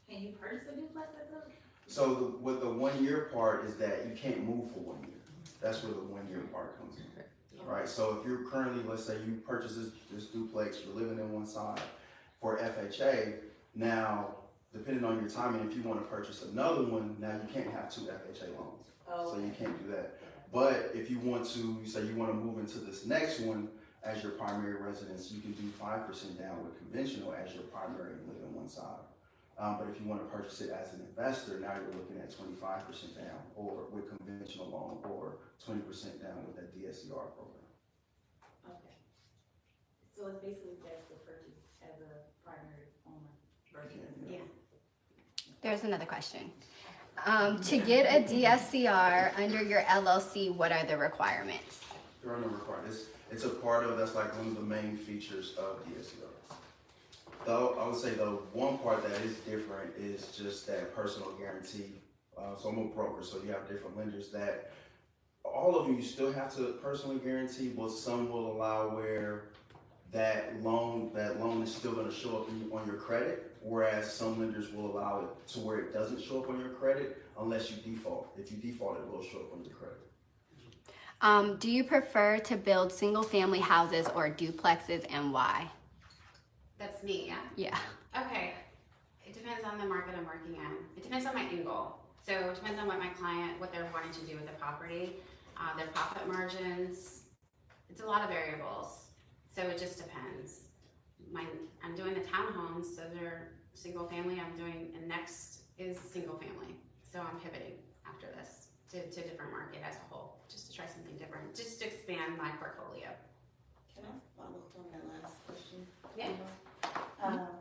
can you purchase a duplex as a? So with the 1 year part is that you can't move for 1 year. That's where the 1 year part comes in. Right, so if you're currently, let's say you purchase this duplex, you're living in one side for FHA, now, depending on your timing, if you want to purchase another one, now you can't have 2 FHA loans. Oh, So you can't do that. But if you want to, you say you want to move into this next one as your primary residence, you can do 5% down with conventional as your primary and live in one side. But if you want to purchase it as an investor, now you're looking at 25% down, or with conventional loan, or 20% down with that DSCR program. okay. So it's basically best to purchase as a primary owner versus. Yeah. There's another question. To get a DSCR under your LLC, what are the requirements? There are no requirements. It's a part of, that's like one of the main features of DSCR. Though, I would say the one part that is different is just that personal guarantee. So I'm a broker, so you have different lenders that, all of them you still have to personally guarantee, but some will allow where that loan is still gonna show up on your credit, whereas some lenders will allow it to where it doesn't show up on your credit unless you default. If you default, it will show up on your credit. Do you prefer to build single family houses or duplexes, and why? That's me, yeah? Yeah. Okay. It depends on the market I'm working in. It depends on my end goal. So it depends on what my client, what they're wanting to do with the property, their profit margins. It's a lot of variables. So it just depends. I'm doing the townhomes, so they're single family. And next is single family. So I'm pivoting after this to a different market as a whole, just to try something different, just to expand my portfolio. Can I follow up on that last question? Yeah.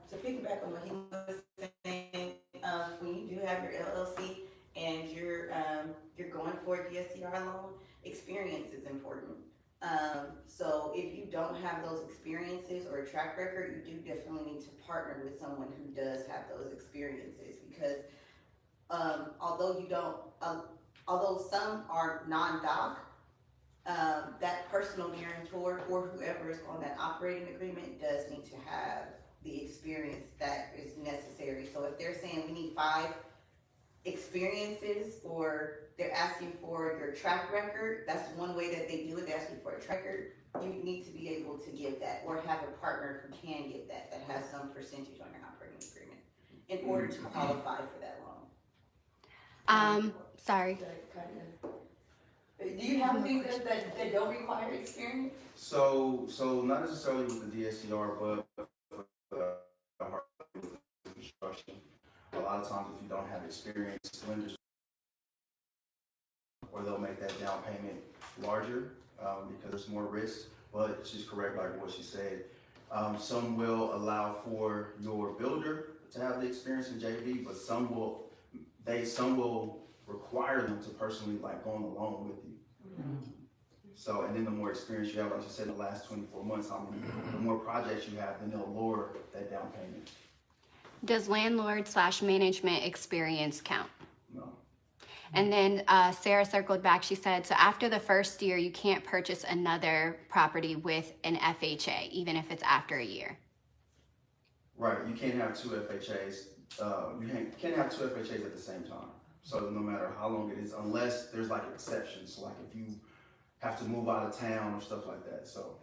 To piggyback on what he was saying, when you do have your LLC and you're going for a DSCR loan, experience is important. So if you don't have those experiences or a track record, you do definitely need to partner with someone who does have those experiences, because although some are non-doc, that personal guarantor or whoever is on that operating agreement does need to have the experience that is necessary. So if they're saying we need 5 experiences, or they're asking for your track record, that's one way that they do it. They're asking for a track record. You need to be able to give that, or have a partner who can give that has some percentage on your operating agreement in order to qualify for that loan. Sorry. Do you have things that don't require experience? So not necessarily with the DSCR, but construction. A lot of times, if you don't have experience, lenders, or they'll make that down payment larger because there's more risk. But she's correct, like what she said. Some will allow for your builder to have the experience in JV, but some will require them to personally go on the loan with you. So, and then the more experience you have, like you said, in the last 24 months, the more projects you have, then they'll lower that down payment. Does landlord/management experience count? No. And then Sarah circled back. She said, so after the first year, you can't purchase another property with an FHA, even if it's after a year. Right, you can't have two FHAs, can't have two FHAs at the same time. So no matter how long it is, unless there's like exceptions, like if you have to move out of town or stuff like that, so.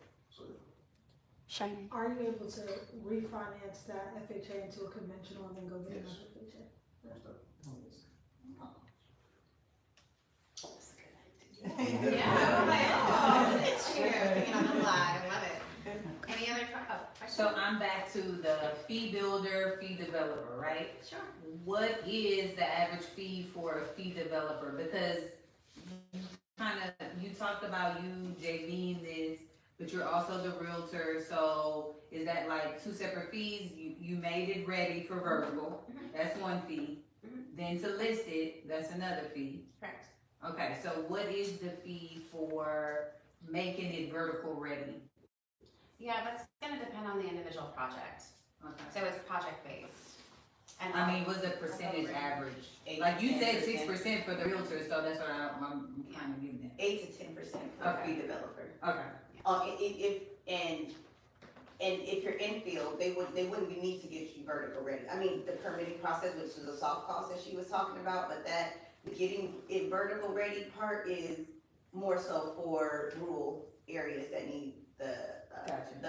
Shining. Are you able to refinance that FHA into a conventional and then go get Yes. another FHA? Yeah, I'm like, oh, look at you, being on the fly, I love it. Any other questions? So I'm back to the fee builder, fee developer, right? Sure. What is the average fee for a fee developer? Because you talked about you JVing this, but you're also the realtor, so is that like two separate fees? You made it ready for vertical, that's one fee. Then to list it, that's another fee. Correct. Okay, so what is the fee for making it vertical ready? Yeah, that's gonna depend on the individual project. Okay. So it's project based. And I mean, what's the percentage average? Like you said 6% for the realtor, so that's what I'm kind of getting at. 8 to 10% for a fee developer. Okay. If you're in field, they wouldn't be need to get you vertical ready. I mean, the permitting process, which is a soft cost that she was talking about, but that getting it vertical ready part is more so for rural areas that need the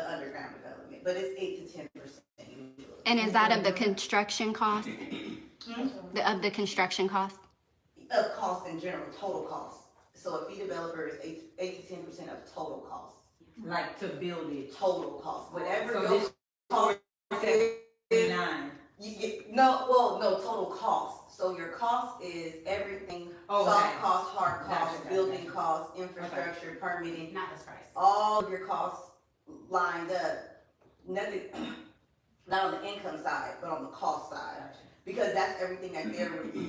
underground development. But it's 8 to 10% usually. And is that of the construction cost? Of the construction cost? Of cost in general, total cost. So a fee developer is 8 to 10% of total cost. Like to build it. Total cost, whatever So your this cost is, 9. no, total cost. So your cost is everything, soft cost, hard cost, Gotcha. building cost, infrastructure, permitting, not this price. all of your costs lined up. Nothing, not on the income side, but on the cost side. Because that's everything that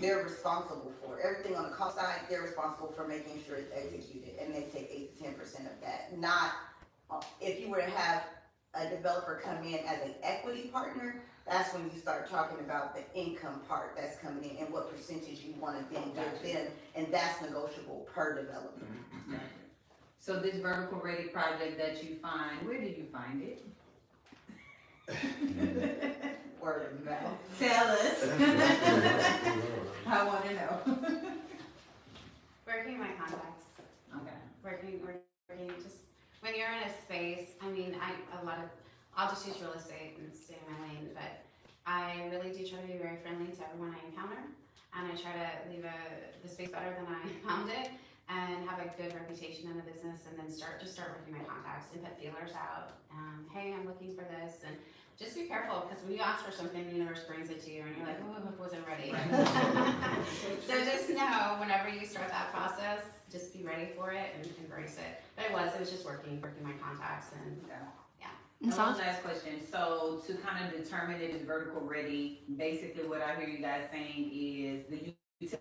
they're responsible for. Everything on the cost side, they're responsible for making sure it's executed, and they take 8 to 10% of that. Not, if you were to have a developer come in as an equity partner, that's when you start talking about the income part that's coming in and what percentage you want to then give them, and that's negotiable per developer. So this vertical ready project that you find, where did you find it? Word of mouth. Tell us. I want to know. Working my contacts. Okay. Working, just, when you're in a space, I mean, I'll just use real estate and stay in my lane, but I really do try to be very friendly to everyone I encounter, and I try to leave the space better than I found it, and have a good reputation in the business, and then start working my contacts and put feelers out. Hey, I'm looking for this, and just be careful, because when you ask for something, the universe brings it to you, and you're like, oh, I wasn't ready. So just know, whenever you start that process, just be ready for it and embrace it. But it was just working my contacts, and And And so- one last question. So to kind of determine if it's vertical ready, basically what I hear you guys saying is the utilities,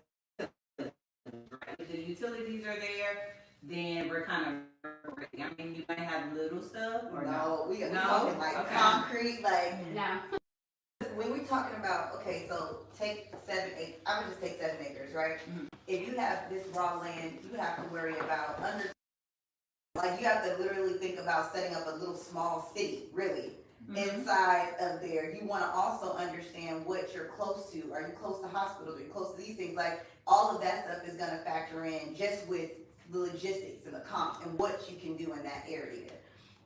right? If the utilities are there, then we're kind of ready. I mean, you might have little stuff or No, we No? talking like Okay. concrete, like, no. when we're talking about, okay, so take 7 acres, I would just take 7 acres, right? Mhm. If you have this raw land, you have to worry about like, you have to literally think about setting up a little small city, really, inside of there. You wanna also understand what you're close to. Are you close to hospitals? Are you close to these things? Like, all of that stuff is gonna factor in just with the logistics and the comps and what you can do in that area.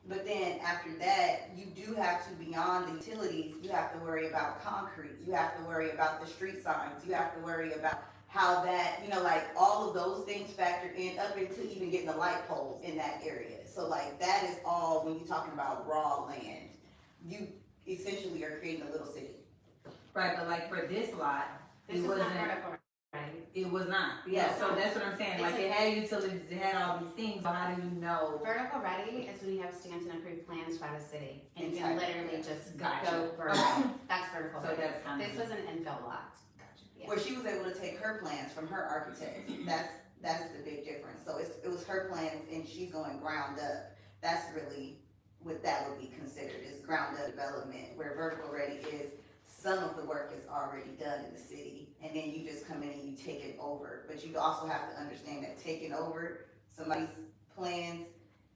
But then after that, you do have to, beyond the utilities, you have to worry about concrete, you have to worry about the street signs, you have to worry about how that, like, all of those things factor in, up into even getting the light poles in that area. So like, that is all, when you're talking about raw land, you essentially are creating a little city. Right, but like for this lot, This it is not wasn't, vertical, right? it was not. Yeah, so that's what I'm saying. Like, it had utilities, it had all these things, but how do you know? Vertical ready is when you have stamps and approved plans by the city, and you can Exactly. literally just Gotcha. go vertical. That's vertical So ready. that's kind of. This was an infill lot. Yeah. Where she was able to take her plans from her architect, that's the big difference. So it was her plans and she's going ground up. That's really what that would be considered, is ground up development, where vertical ready is some of the work is already done in the city, and then you just come in and you take it over. But you also have to understand that taking over somebody's plans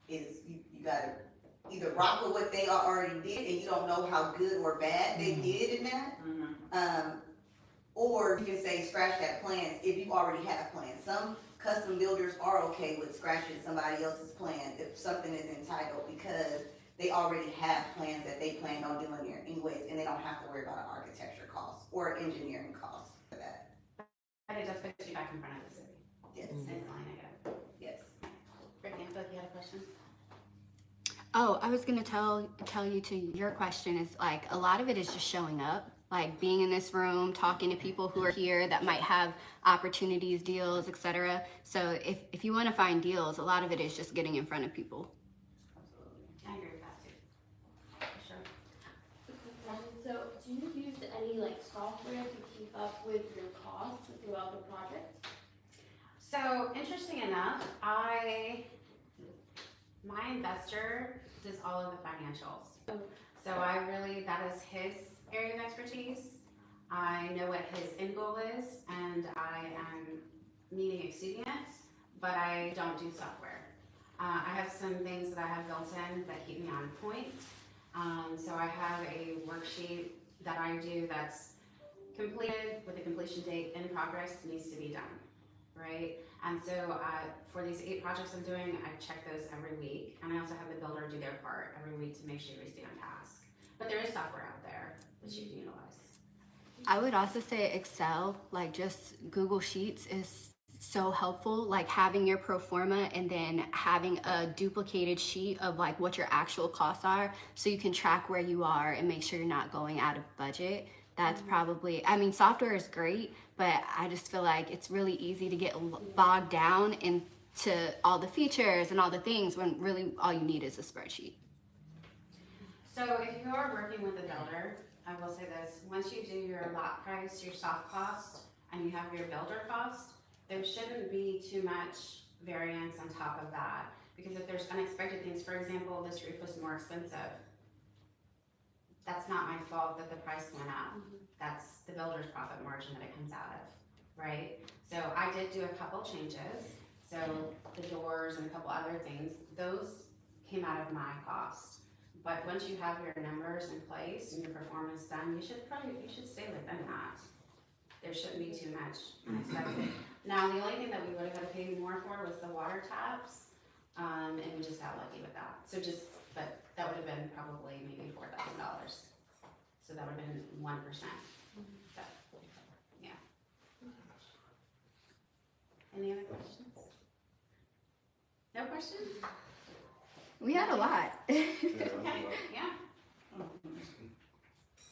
is, you gotta either rock with what they already did, and you don't know how good or bad they did in that. Or you can say scratch that plans if you already have plans. Some custom builders are okay with scratching somebody else's plan if something is entitled, because they already have plans that they plan on doing there anyways, and they don't have to worry about an architecture cost or engineering cost for that. But it just puts you back in front of the city. Yes, It's line I got. yes. Brittany, I feel like you had a question. Oh, I was gonna tell you to your question is like a lot of it is just showing up, like being in this room, talking to people who are here that might have opportunities, deals, etc. So if you want to find deals, a lot of it is just getting in front of people. I agree with that too. For sure. So do you use any like software to keep up with your costs throughout the project? So interesting enough, my investor does all of the financials. So that is his area of expertise. I know what his end goal is, and I am meeting exceeding it, but I don't do software. I have some things that I have built in that keep me on point. So I have a worksheet that I do that's completed with a completion date in progress, needs to be done, right? And so for these 8 projects I'm doing, I check those every week, and I also have the builder do their part every week to make sure we stay on task. But there is software out there that you can utilize. I would also say Excel, like just Google Sheets is so helpful, like having your pro forma and then having a duplicated sheet of like what your actual costs are so you can track where you are and make sure you're not going out of budget. That's probably, I mean, software is great, but I just feel like it's really easy to get bogged down into all the features and all the things when really all you need is a spreadsheet. So if you are working with a builder, I will say this, once you do your lot price, your soft cost, and you have your builder cost, there shouldn't be too much variance on top of that. Because if there's unexpected things, for example, this roof was more expensive, that's not my fault that the price went up. That's the builder's profit margin that it comes out of, right? So I did do a couple changes. So the doors and a couple other things, those came out of my cost. But once you have your numbers in place and your performance done, you should stay within that. There shouldn't be too much unexpected. Now, the only thing that we would have had to pay more for was the water taps, and we just got lucky with that. But that would have been probably maybe $4,000. So that would have been 1%. But, yeah. Any other questions? No questions? We had a lot. Okay, yeah.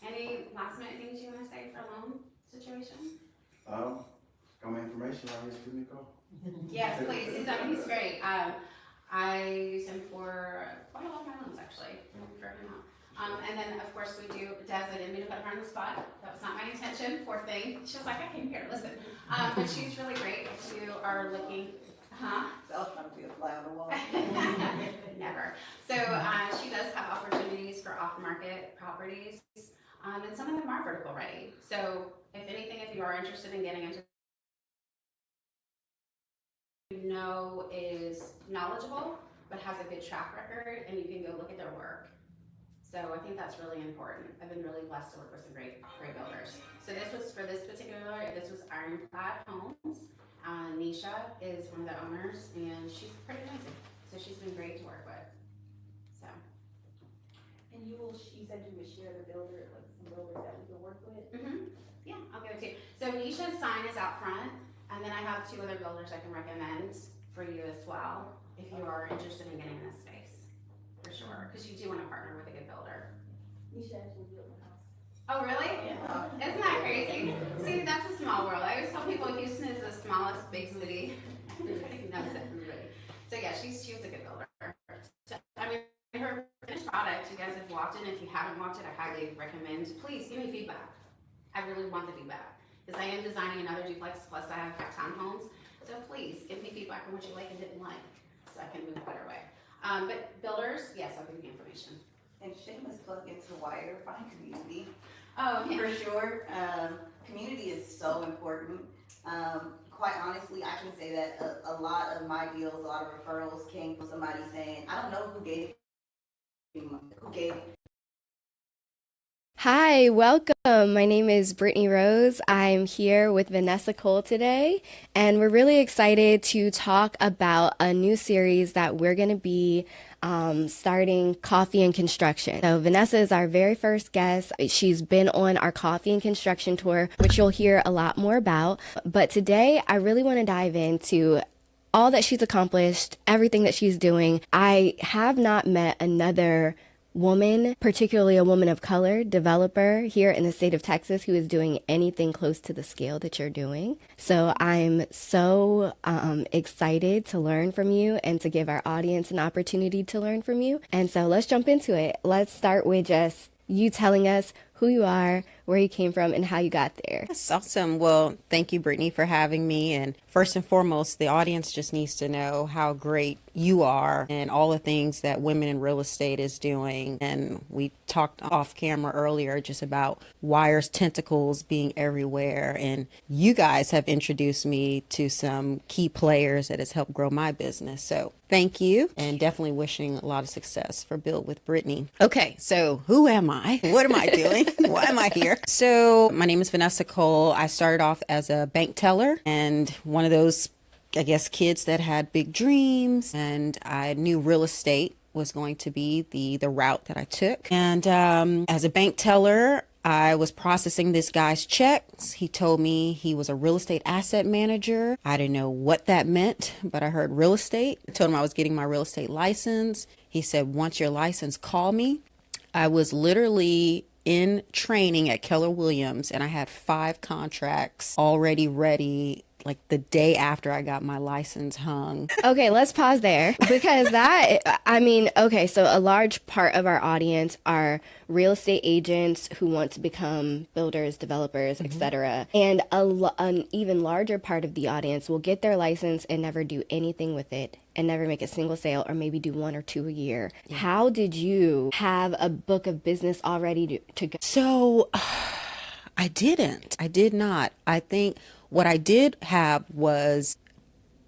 Any last minute things you want to say for loan situation? Got my information out here, give me a call. Yes, please. He's great. I use him for quite a lot of my loans, actually. For him out. And then, of course, we do, Des, I didn't mean to put her on the spot. That was not my intention, poor thing. She was like, I came here to listen. But she's really great if you are looking, huh? So I was trying to be a fly on the wall. Never. So she does have opportunities for off-market properties, and some of them are vertical ready. So if anything, if you are interested in getting into, is knowledgeable but has a good track record, and you can go look at their work. So I think that's really important. I've been really blessed to work with some great builders. So this was for this was Ironclad Homes. Nisha is one of the owners, and she's pretty amazing. So she's been great to work with. So. And you said you would share the builder, like some builders that we can work with? Yeah, I'll give it to you. So Nisha's sign is out front, and then I have 2 other builders I can recommend for you as well, if you are interested in getting in this space, for sure, because you do want to partner with a good builder. You should actually build my house. Oh, really? Yeah. Isn't that crazy? See, that's a small world. I always tell people Houston is the smallest big city. Everybody knows it, everybody. So yeah, she was a good builder. So, I mean, her finished product, you guys have walked in. If you haven't walked it, I highly recommend. Please give me feedback. I really want the feedback, because I am designing another duplex, plus I have 5 townhomes. So please give me feedback on what you like and didn't like, so I can move a better way. But builders, yes, I'll give you the information. And shameless plug into Wire Fine Community. For sure. Community is so important. Quite honestly, I can say that a lot of my deals, a lot of referrals came from somebody saying, I don't know who gave. Hi, welcome. My name is Brittany Rose. I'm here with Vanessa Cole today, and we're really excited to talk about a new series that we're going to be starting, Coffee and Construction. So Vanessa is our very first guest. She's been on our Coffee and Construction tour, which you'll hear a lot more about. But today, I really want to dive into all that she's accomplished, everything that she's doing. I have not met another woman, particularly a woman of color developer here in the state of Texas, who is doing anything close to the scale that you're doing. So I'm so excited to learn from you and to give our audience an opportunity to learn from you. And so let's jump into it. Let's start with just you telling us who you are, where you came from, and how you got there. That's awesome. Well, thank you, Brittany, for having me. And first and foremost, the audience just needs to know how great you are and all the things that women in real estate is doing. And we talked off camera earlier just about wires, tentacles being everywhere. And you guys have introduced me to some key players that has helped grow my business. So thank you, and definitely wishing a lot of success for Build with Brittany. Okay, so who am I? What am I doing? Why am I here? So my name is Vanessa Cole. I started off as a bank teller and one of those, I guess, kids that had big dreams, and I knew real estate was going to be the route that I took. And as a bank teller, I was processing this guy's checks. He told me he was a real estate asset manager. I didn't know what that meant, but I heard real estate. I told him I was getting my real estate license. He said, once you're licensed, call me. I was literally in training at Keller Williams, and I had 5 contracts already ready like the day after I got my license hung. Okay, let's pause there because so a large part of our audience are real estate agents who want to become builders, developers, etc. And an even larger part of the audience will get their license and never do anything with it and never make a single sale, or maybe do 1 or 2 a year. Yeah. How did you have a book of business already to go? So I did not. I think what I did have was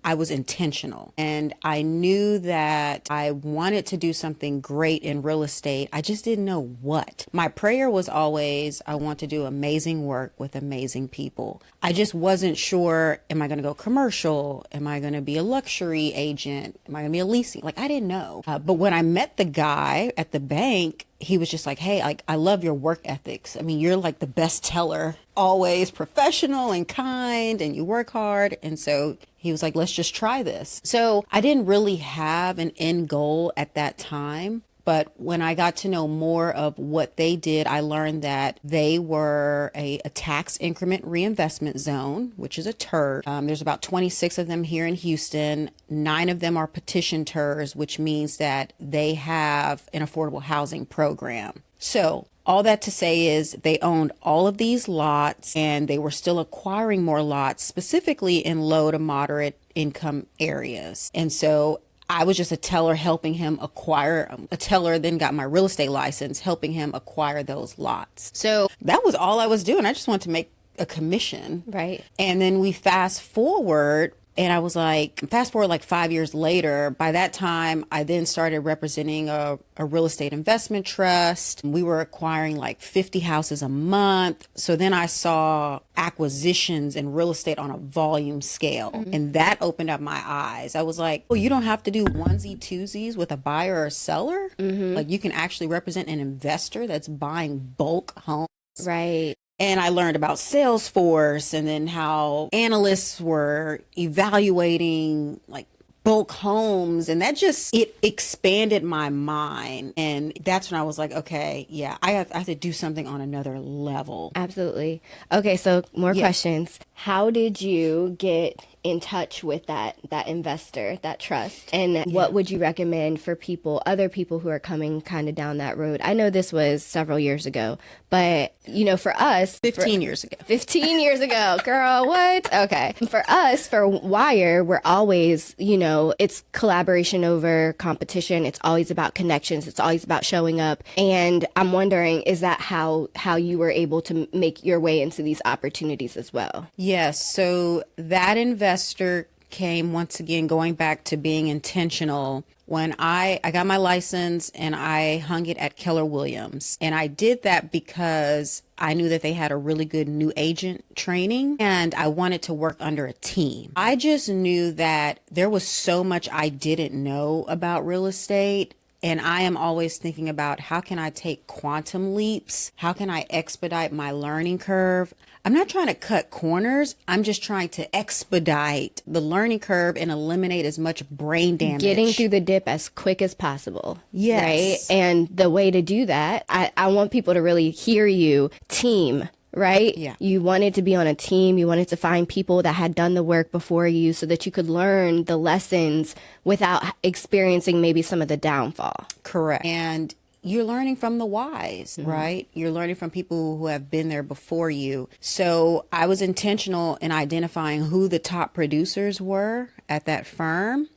I was intentional, and I knew that I wanted to do something great in real estate. I just didn't know what. My prayer was always, I want to do amazing work with amazing people. I just wasn't sure, am I going to go commercial? Am I going to be a luxury agent? Am I going to be a leasing? Like, I didn't know. But when I met the guy at the bank, he was just like, hey, I love your work ethics. I mean, you're like the best teller, always professional and kind, and you work hard. And so he was like, let's just try this. So I didn't really have an end goal at that time. But when I got to know more of what they did, I learned that they were a tax increment reinvestment zone, which is a TIR. There's about 26 of them here in Houston. 9 of them are petition TIRs, which means that they have an affordable housing program. So all that to say is they owned all of these lots, and they were still acquiring more lots, specifically in low to moderate income areas. And so I was just a teller helping him acquire. A teller then got my real estate license, helping him acquire those lots. So that was all I was doing. I just wanted to make a commission. Right. And then we fast forward, and I was like, fast forward like 5 years later. By that time, I then started representing a real estate investment trust. We were acquiring like 50 houses a month. So then I saw acquisitions in real estate on a volume scale. And that opened up my eyes. I was like, oh, you don't have to do onesie twosies with a buyer or a seller. Like, you can actually represent an investor that's buying bulk homes. Right. And I learned about Salesforce, and then how analysts were evaluating like bulk homes, and that just, it expanded my mind. And that's when I was like, okay, yeah, I have to do something on another level. Absolutely. Okay, so more questions. How did you get in touch with that investor, that trust? And what would you recommend for other people who are coming kind of down that road? I know this was several years ago, but for us, 15 years ago. 15 years ago, girl, what? Okay. For us, for Wire, we're always, it's collaboration over competition. It's always about connections. It's always about showing up. And I'm wondering, is that how you were able to make your way into these opportunities as well? Yes. So that investor came, once again, going back to being intentional. When I got my license and I hung it at Keller Williams. And I did that because I knew that they had a really good new agent training and I wanted to work under a team. I just knew that there was so much I didn't know about real estate. And I am always thinking about how can I take quantum leaps? How can I expedite my learning curve? I'm not trying to cut corners. I'm just trying to expedite the learning curve and eliminate as much brain damage. Getting through the dip as quick as possible. Yes. Right? And the way to do that, I want people to really hear you, team. Right? Yeah. You wanted to be on a team. You wanted to find people that had done the work before you so that you could learn the lessons without experiencing maybe some of the downfall. Correct. And you're learning from the wise, right? You're learning from people who have been there before you. So I was intentional in identifying who the top producers were at that firm.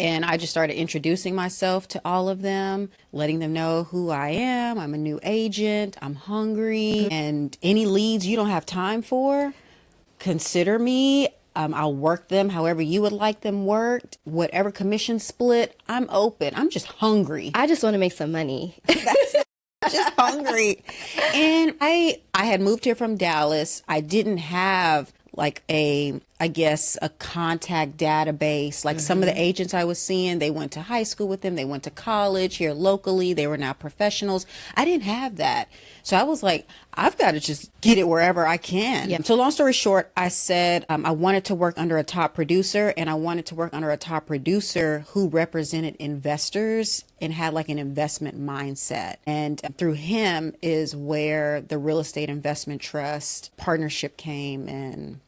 And I just started introducing myself to all of them, letting them know who I am. I'm a new agent. I'm hungry. And any leads you don't have time for, consider me. I'll work them however you would like them worked. Whatever commission split, I'm open. I'm just hungry. I just want to make some money. Just hungry. And I had moved here from Dallas. I didn't have like a contact database. Like some of the agents I was seeing, they went to high school with them. They went to college here locally. They were now professionals. I didn't have that. So I was like, I've got to just get it wherever I can. Yep. So long story short, I said I wanted to work under a top producer, and I wanted to work under a top producer who represented investors and had like an investment mindset. And through him is where the real estate investment trust partnership came, and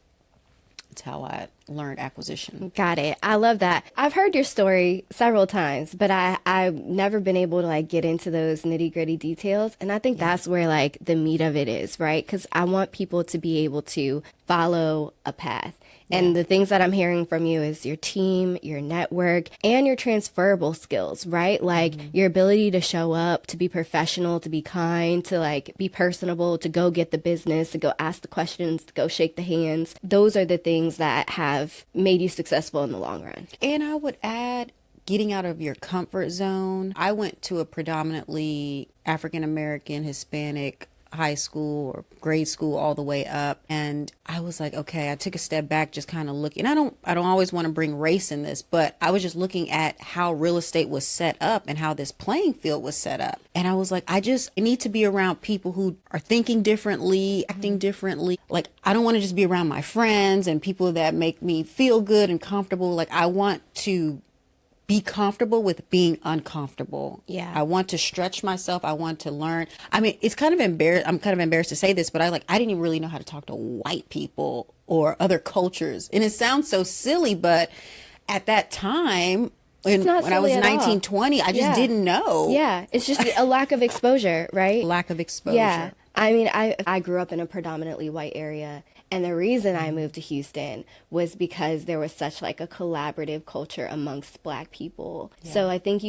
that's how I learned acquisition. Got it. I love that. I've heard your story several times, but I've never been able to like get into those nitty gritty details. And I think that's where like the meat of it is, right? Because I want people to be able to follow a path. And the things that I'm hearing from you is your team, your network, and your transferable skills, right? Like your ability to show up, to be professional, to be kind, to like be personable, to go get the business, to go ask the questions, to go shake the hands. Those are the things that have made you successful in the long run. And I would add getting out of your comfort zone. I went to a predominantly African American, Hispanic high school or grade school all the way up, and I was like, okay, I took a step back, just kind of looking. I don't always want to bring race in this, but I was just looking at how real estate was set up and how this playing field was set up, and I was like, I need to be around people who are thinking differently, acting differently. Like, I don't want to just be around my friends and people that make me feel good and comfortable. Like, I want to be comfortable with being uncomfortable. Yeah. I want to stretch myself. I want to learn. I mean, it's kind of I'm kind of embarrassed to say this, but I didn't even really know how to talk to white people or other cultures. And it sounds so silly, but at that time, when I was 19, 20, I just didn't know. Yeah. It's just a lack of exposure, right? Lack of exposure. Yeah. I mean, I grew up in a predominantly white area. And the reason I moved to Houston was because there was such like a collaborative culture amongst Black people. Yeah. So I think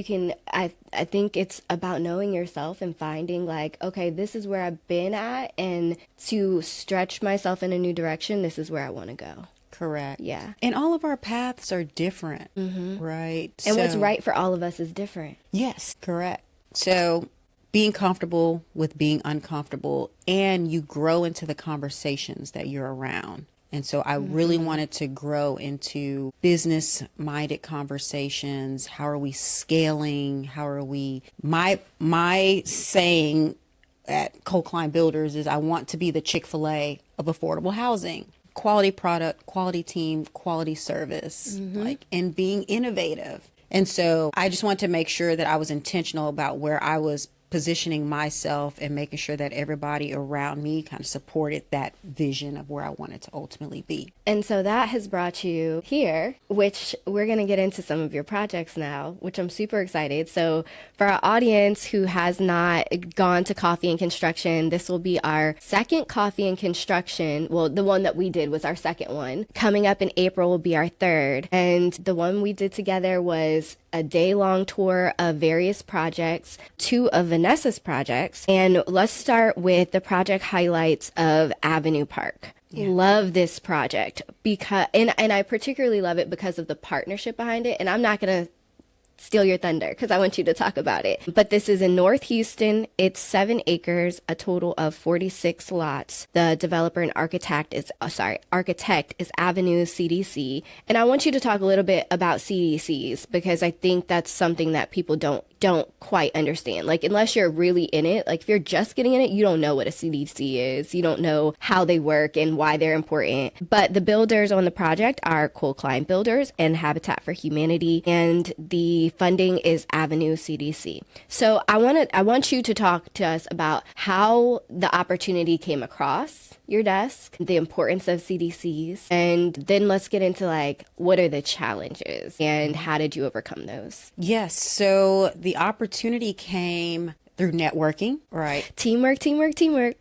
I think it's about knowing yourself and finding like, okay, this is where I've been at, and to stretch myself in a new direction, this is where I want to go. Correct. Yeah. And all of our paths are different, right? And what's right for all of us is different. Yes, correct. So being comfortable with being uncomfortable, and you grow into the conversations that you're around. And so I really wanted to grow into business minded conversations. How are we scaling? How are we, my saying at Coldclimb Builders is I want to be the Chick-fil-A of affordable housing. Quality product, quality team, quality service, and being innovative. And so I just wanted to make sure that I was intentional about where I was positioning myself and making sure that everybody around me kind of supported that vision of where I wanted to ultimately be. And so that has brought you here, which we're going to get into some of your projects now, which I'm super excited. So for our audience who has not gone to Coffee and Construction, this will be our second Coffee and Construction. Well, the one that we did was our second one. Coming up in April will be our third. And the one we did together was a day-long tour of various projects, 2 of Vanessa's projects. And let's start with the project highlights of Avenue Park. Yeah. Love this project because, and I particularly love it because of the partnership behind it. And I'm not going to steal your thunder because I want you to talk about it. But this is in North Houston. It's 7 acres, a total of 46 lots. The developer and architect is Avenue CDC. And I want you to talk a little bit about CDCs because I think that's something that people don't quite understand. Like, unless you're really in it, like if you're just getting in it, you don't know what a CDC is. You don't know how they work and why they're important. But the builders on the project are Cold Climb Builders and Habitat for Humanity, and the funding is Avenue CDC. So I want you to talk to us about how the opportunity came across your desk, the importance of CDCs, and then let's get into like, what are the challenges and how did you overcome those? Yes. So the opportunity came through networking, right? Teamwork.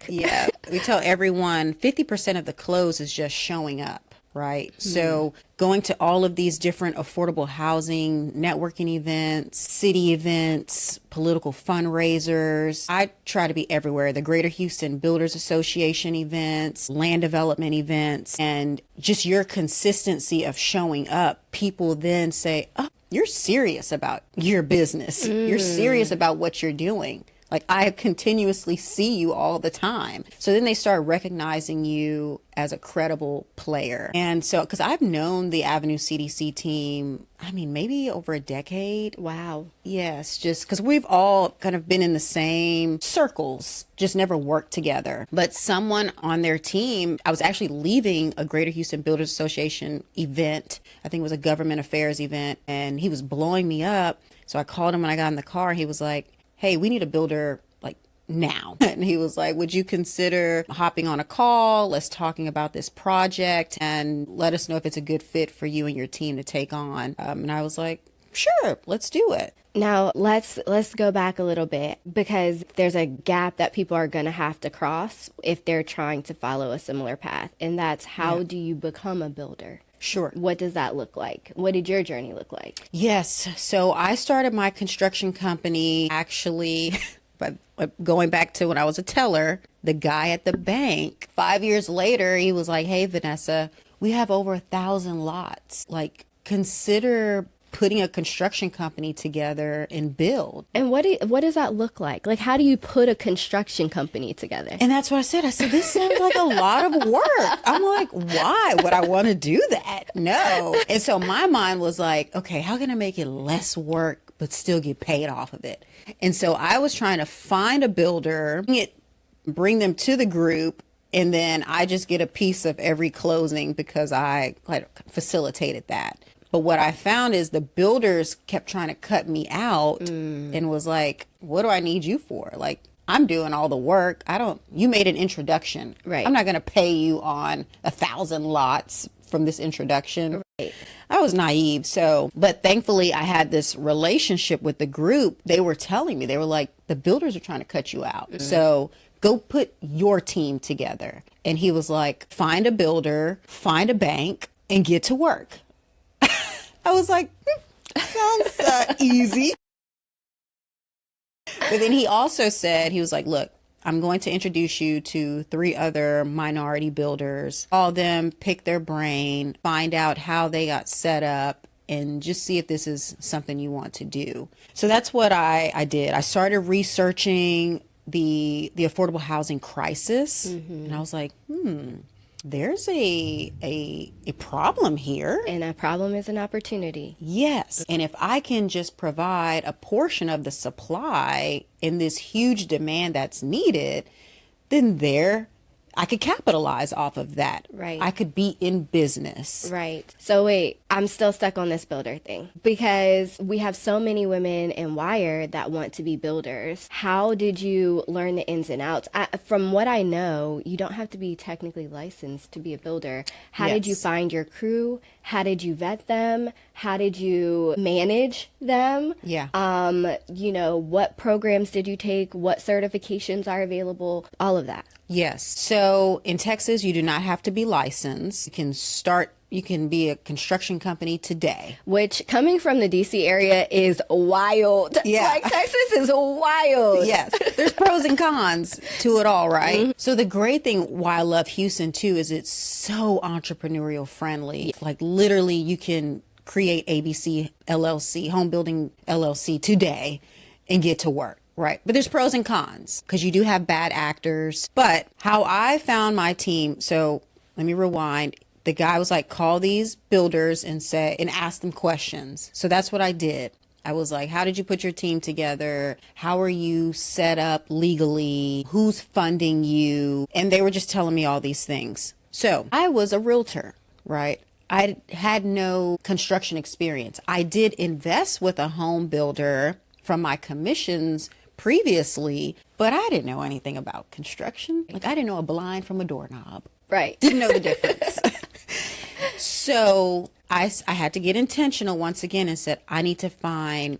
Yeah. We tell everyone 50% of the close is just showing up. Right. So going to all of these different affordable housing, networking events, city events, political fundraisers. I try to be everywhere. The Greater Houston Builders Association events, land development events, and just your consistency of showing up. People then say, oh, you're serious about your business. You're serious about what you're doing. Like, I continuously see you all the time. So then they start recognizing you as a credible player. And so, because I've known the Avenue CDC team, I mean, maybe over a decade. Wow. Yes, just because we've all kind of been in the same circles, just never worked together. But someone on their team, I was actually leaving a Greater Houston Builders Association event. I think it was a government affairs event, and he was blowing me up. So I called him when I got in the car. He was like, hey, we need a builder like now. And he was like, would you consider hopping on a call? Let's talking about this project and let us know if it's a good fit for you and your team to take on. And I was like, sure, let's do it. Now let's go back a little bit because there's a gap that people are going to have to cross if they're trying to follow a similar path. And that's how do you become a builder? Sure. What does that look like? What did your journey look like? Yes. So I started my construction company actually by going back to when I was a teller. The guy at the bank, 5 years later, he was like, hey, Vanessa, we have over 1,000 lots. Like, consider putting a construction company together and build. And what does that look like? Like, how do you put a construction company together? And that's what I said. I said, this sounds like a lot of work. I'm like, why would I want to do that? No. And so my mind was like, okay, how can I make it less work but still get paid off of it? And so I was trying to find a builder, bring them to the group, and then I just get a piece of every closing because I facilitated that. But what I found is the builders kept trying to cut me out and was like, what do I need you for? Like, I'm doing all the work. You made an introduction. Right. I'm not going to pay you on 1,000 lots from this introduction. Right. I was naive. But thankfully I had this relationship with the group. They were telling me, they were like, the builders are trying to cut you out. So go put your team together. And he was like, find a builder, find a bank, and get to work. I was like, sounds easy. But then he also said, he was like, look, I'm going to introduce you to 3 other minority builders. Call them, pick their brain, find out how they got set up, and just see if this is something you want to do. So that's what I did. I started researching the affordable housing crisis. And I was like, there's a problem here. And a problem is an opportunity. Yes. And if I can just provide a portion of the supply in this huge demand that's needed, then I could capitalize off of that. Right. I could be in business. Right. So wait, I'm still stuck on this builder thing because we have so many women in Wire that want to be builders. How did you learn the ins and outs? From what I know, you don't have to be technically licensed to be a builder. How did you Yes. find your crew? How did you vet them? How did you manage them? Yeah. You know, what programs did you take? What certifications are available? All of that. Yes. So in Texas, you do not have to be licensed. You can be a construction company today. Which, coming from the DC area, is wild. Yeah. Like, Texas is wild. Yes. There's pros and cons to it all, right? So the great thing why I love Houston too is it's so entrepreneurial friendly. Like literally you can create ABC LLC, home building LLC today and get to work. Right. But there's pros and cons because you do have bad actors. But how I found my team, so let me rewind. The guy was like, call these builders and ask them questions. So that's what I did. I was like, how did you put your team together? How are you set up legally? Who's funding you? And they were just telling me all these things. So I was a realtor, right? I had no construction experience. I did invest with a home builder from my commissions previously, but I didn't know anything about construction. Like I didn't know a blind from a doorknob. Right. Didn't know the difference. So I had to get intentional once again and said, I need to find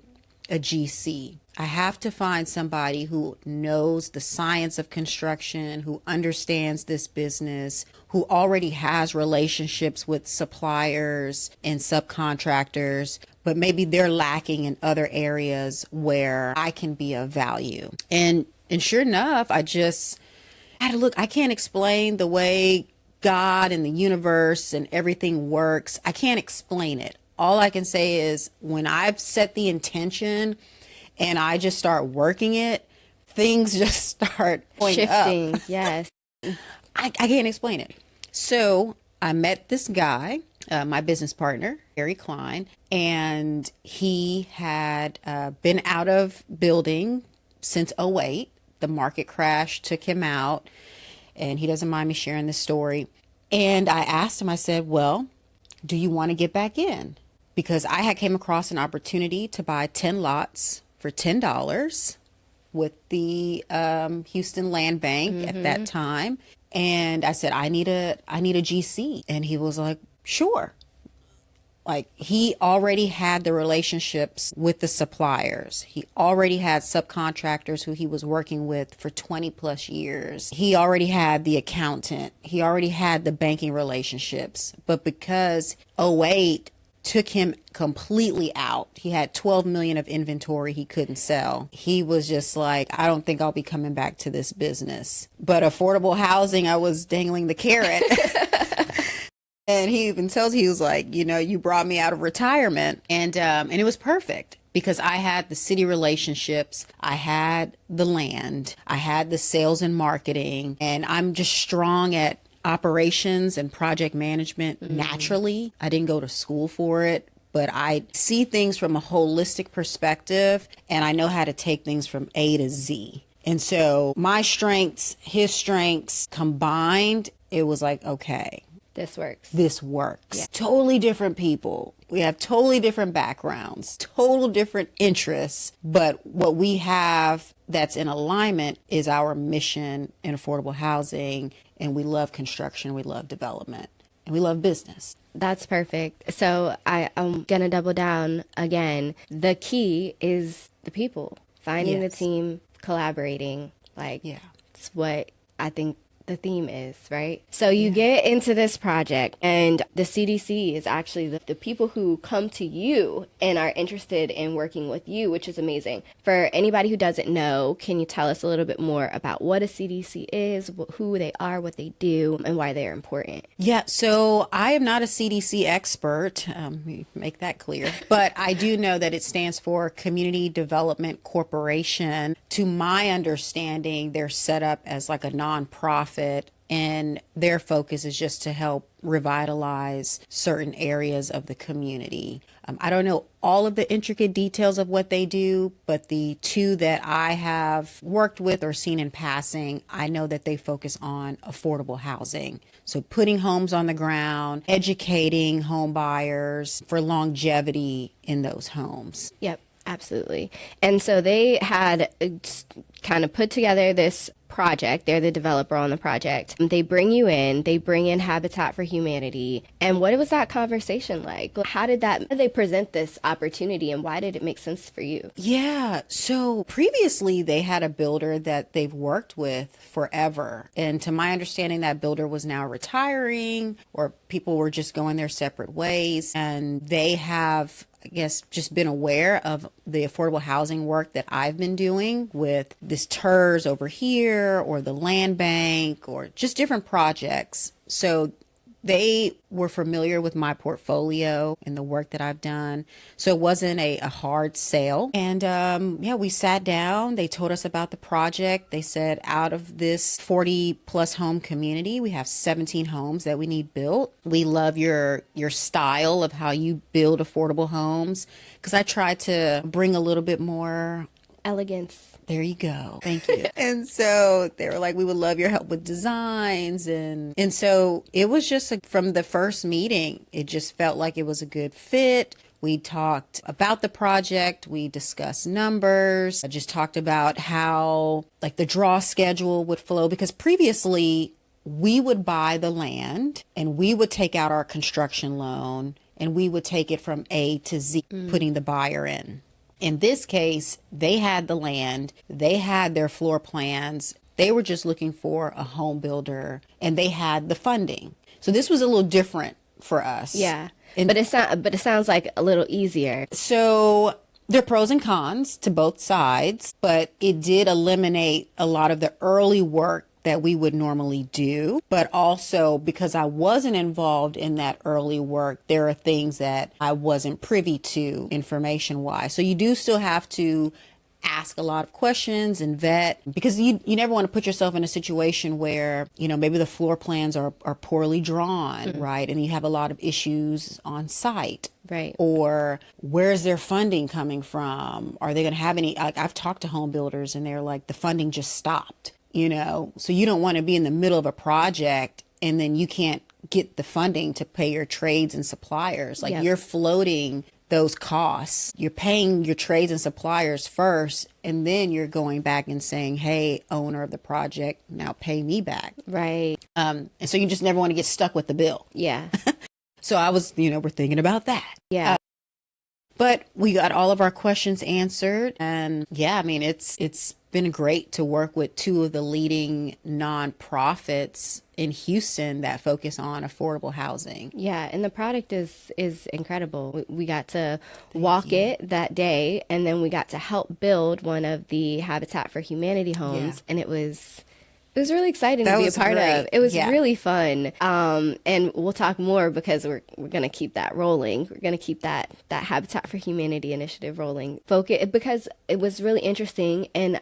a GC. I have to find somebody who knows the science of construction, who understands this business, who already has relationships with suppliers and subcontractors, but maybe they're lacking in other areas where I can be of value. And sure enough, I had to look. I can't explain the way God and the universe and everything works. I can't explain it. All I can say is when I've set the intention and I just start working it, things just start going Shifting. up. Yes. I can't explain it. So I met this guy, my business partner, Harry Klein, and he had been out of building since '08. The market crash took him out, and he doesn't mind me sharing this story. And I asked him, I said, well, do you want to get back in? Because I had came across an opportunity to buy 10 lots for $10 with the Houston Land Bank at that time. And I said, I need a GC. And he was like, sure. Like he already had the relationships with the suppliers. He already had subcontractors who he was working with for 20 plus years. He already had the accountant. He already had the banking relationships. But because '08 took him completely out, he had 12 million of inventory he couldn't sell. He was just like, I don't think I'll be coming back to this business. But affordable housing, I was dangling the carrot. And he even tells, he was like, you know, you brought me out of retirement. And it was perfect because I had the city relationships. I had the land. I had the sales and marketing. And I'm just strong at operations and project management naturally. I didn't go to school for it, but I see things from a holistic perspective and I know how to take things from A to Z. And so my strengths, his strengths combined, it was like, okay. This works. This works. Yeah. Totally different people. We have totally different backgrounds, total different interests. But what we have that's in alignment is our mission in affordable housing. And we love construction. We love development. And we love business. That's perfect. So I'm going to double down again. The key is the people, finding the team, collaborating. Like, it's what I think the theme is, right? So you get into this project and the CDC is actually the people who come to you and are interested in working with you, which is amazing. For anybody who doesn't know, can you tell us a little bit more about what a CDC is, who they are, what they do, and why they're important? Yeah, so I am not a CDC expert, make that clear, but I do know that it stands for Community Development Corporation. To my understanding, they're set up as like a nonprofit and their focus is just to help revitalize certain areas of the community. I don't know all of the intricate details of what they do, but the two that I have worked with or seen in passing, I know that they focus on affordable housing. So putting homes on the ground, educating home buyers for longevity in those homes. Yep, absolutely. And so they had kind of put together this project. They're the developer on the project. They bring you in, they bring in Habitat for Humanity. And what was that conversation like? How did they present this opportunity, and why did it make sense for you? Yeah. So previously they had a builder that they've worked with forever. And to my understanding, that builder was now retiring, or people were just going their separate ways. And they have, I guess, just been aware of the affordable housing work that I've been doing with this TERS over here, or the land bank, or just different projects. So they were familiar with my portfolio and the work that I've done. So it wasn't a hard sale. And yeah, we sat down. They told us about the project. They said out of this 40 plus home community, we have 17 homes that we need built. We love your style of how you build affordable homes, because I tried to bring a little bit more elegance. There you go. Thank you. And so they were like, we would love your help with designs. And so it was just from the first meeting, it just felt like it was a good fit. We talked about the project. We discussed numbers. I just talked about how like the draw schedule would flow, because previously we would buy the land and we would take out our construction loan and we would take it from A to Z, putting the buyer in. In this case, they had the land, they had their floor plans, they were just looking for a home builder, and they had the funding. So this was a little different for us. Yeah, but it sounds like a little easier. So there are pros and cons to both sides, but it did eliminate a lot of the early work that we would normally do. But also, because I wasn't involved in that early work, there are things that I wasn't privy to information wise. So you do still have to ask a lot of questions and vet, because you never want to put yourself in a situation where, you know, maybe the floor plans are poorly drawn, right? And you have a lot of issues on site. Right. Or where's their funding coming from? Are they going to have any? I've talked to home builders and they're like, the funding just stopped. You know, so you don't want to be in the middle of a project and then you can't get the funding to pay your trades and suppliers. Like you're floating those costs. You're paying your trades and suppliers first, and then you're going back and saying, hey, owner of the project, now pay me back. Right. And so you just never want to get stuck with the bill. Yeah. So I was, we're thinking about that. Yeah. But we got all of our questions answered. And yeah, I mean, it's been great to work with two of the leading nonprofits in Houston that focus on affordable housing. Yeah, and the product is incredible. We got to walk it that day, and then we got to help build one of the Habitat for Humanity homes, and it was really exciting to be a part of. It was really fun. And we'll talk more because we're going to keep that rolling. We're going to keep that Habitat for Humanity initiative rolling. Because it was really interesting, and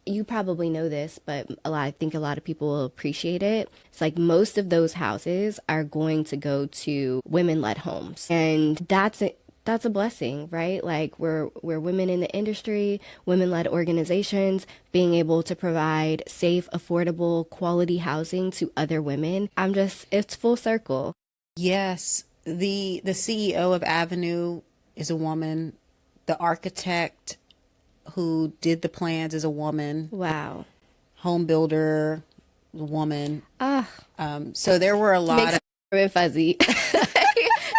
you probably know this, but I think a lot of people will appreciate it. It's like most of those houses are going to go to women-led homes. And that's a blessing, right? Like we're women in the industry, women-led organizations, being able to provide safe, affordable, quality housing to other women. It's full circle. Yes. The CEO of Avenue is a woman. The architect who did the plans is a woman. Wow. Home builder, a woman. So there were a lot of and fuzzy.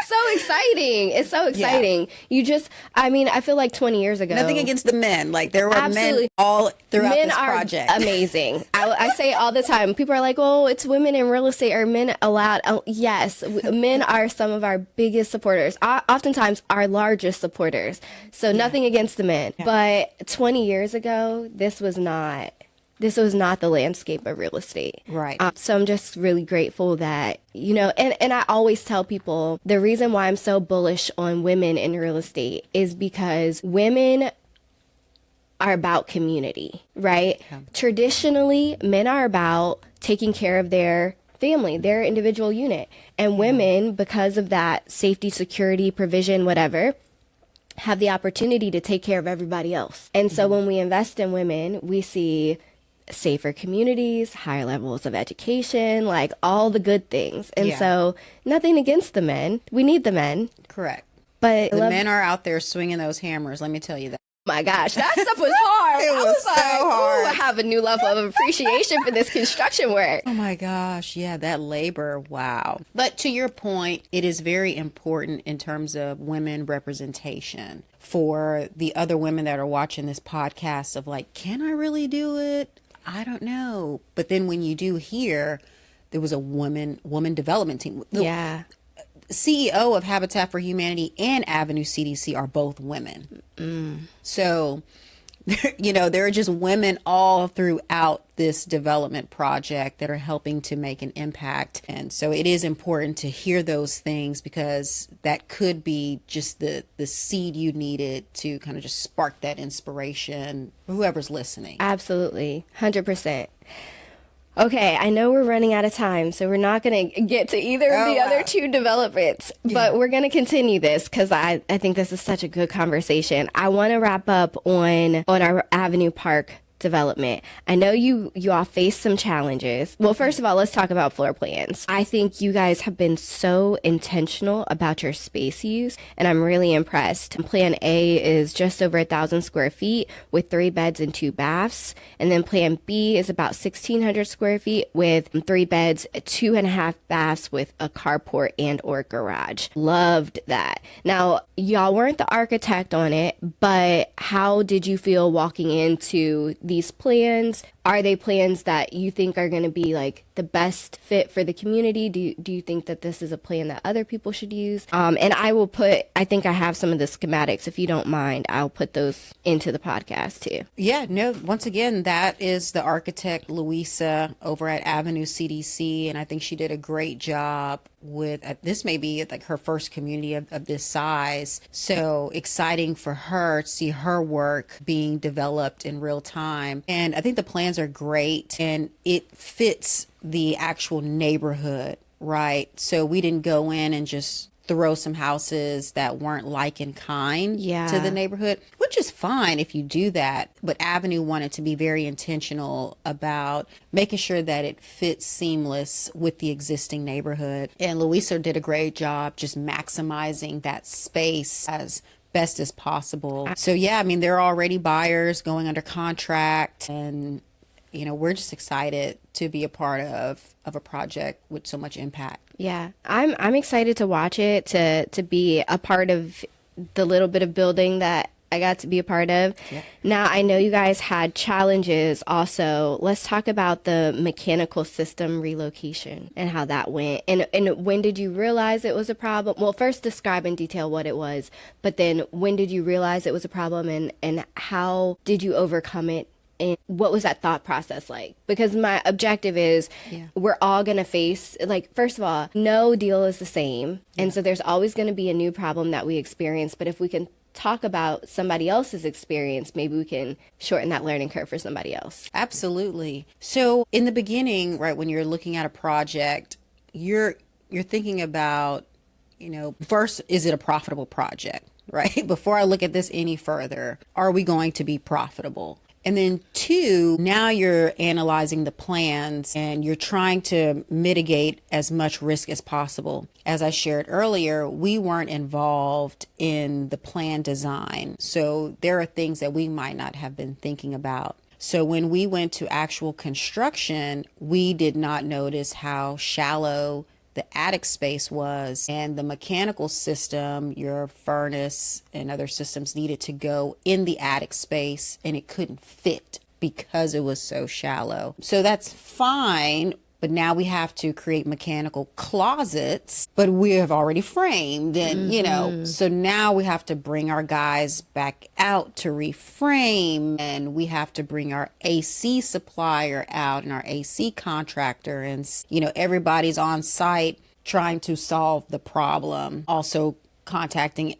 So exciting. It's so exciting. I feel like 20 years ago. Nothing against the men. Like there were men all throughout this project. Men are amazing. I say all the time. People are like, oh, it's women in real estate. Are men allowed? Oh, yes. Men are some of our biggest supporters. Oftentimes our largest supporters. So nothing against the men. Yeah. But 20 years ago, this was not the landscape of real estate. Right. So I'm just really grateful that, and I always tell people the reason why I'm so bullish on women in real estate is because women are about community, right? Yeah. Traditionally, men are about taking care of their family, their individual unit. And women, because of that safety, security, provision, whatever, have the opportunity to take care of everybody else. And so when we invest in women, we see safer communities, higher levels of education, like all the good things. And so nothing against the men. We need the men. Correct. But The men are out there swinging those hammers, let me tell you that. my gosh, that stuff was hard. It I was so like, hard. ooh, I have a new level of appreciation for this construction work. Oh my gosh, yeah, that labor, wow. But to your point, it is very important in terms of women representation for the other women that are watching this podcast of like, can I really do it? I don't know. But then when you do hear, there was a woman development team. The CEO of Habitat for Humanity and Avenue CDC are both women. So, you know, there are just women all throughout this development project that are helping to make an impact. And so it is important to hear those things because that could be just the seed you needed to kind of just spark that inspiration for whoever's listening. Absolutely. 100%. Okay, I know we're running out of time, so we're not going to get to either of the other two developments, but we're going to continue this because I think this is such a good conversation. I want to wrap up on our Avenue Park development. I know you all face some challenges. Well, first of all, let's talk about floor plans. I think you guys have been so intentional about your space use, and I'm really impressed. Plan A is just over 1,000 square feet with 3 beds and 2 baths. And then Plan B is about 1,600 square feet with 3 beds, 2.5 baths with a carport and or garage. Loved that. Now, y'all weren't the architect on it, but how did you feel walking into these plans? Are they plans that you think are going to be like the best fit for the community? Do you think that this is a plan that other people should use? And I think I have some of the schematics. If you don't mind, I'll put those into the podcast too. Yeah, no, once again, that is the architect, Louisa, over at Avenue CDC. And I think she did a great job with, this may be like her first community of this size. So exciting for her to see her work being developed in real time. And I think the plans are great and it fits the actual neighborhood, right? So we didn't go in and just throw some houses that weren't like in kind to the neighborhood, which is fine if you do that. But Avenue wanted to be very intentional about making sure that it fits seamless with the existing neighborhood. And Louisa did a great job just maximizing that space as best as possible. So yeah, I mean, there are already buyers going under contract, and you know, we're just excited to be a part of a project with so much impact. Yeah, I'm excited to watch it, to be a part of the little bit of building that I got to be a part of. Yep. Now, I know you guys had challenges also. Let's talk about the mechanical system relocation and how that went. And when did you realize it was a problem? Well, first describe in detail what it was, but then when did you realize it was a problem and how did you overcome it? And what was that thought process like? Because my objective is we're all going to face, like, first of all, no deal is the same. And so there's always going to be a new problem that we experience. But if we can talk about somebody else's experience, maybe we can shorten that learning curve for somebody else. Absolutely. So in the beginning, right, when you're looking at a project, you're thinking about, you know, first, is it a profitable project, right? Before I look at this any further, are we going to be profitable? And then 2, now you're analyzing the plans and you're trying to mitigate as much risk as possible. As I shared earlier, we weren't involved in the plan design. So there are things that we might not have been thinking about. So when we went to actual construction, we did not notice how shallow the attic space was, and the mechanical system, your furnace and other systems needed to go in the attic space, and it couldn't fit because it was so shallow. So that's fine. But now we have to create mechanical closets, but we have already framed and, you know, so now we have to bring our guys back out to reframe, and we have to bring our AC supplier out and our AC contractor, and, you know, everybody's on site trying to solve the problem. Also contacting,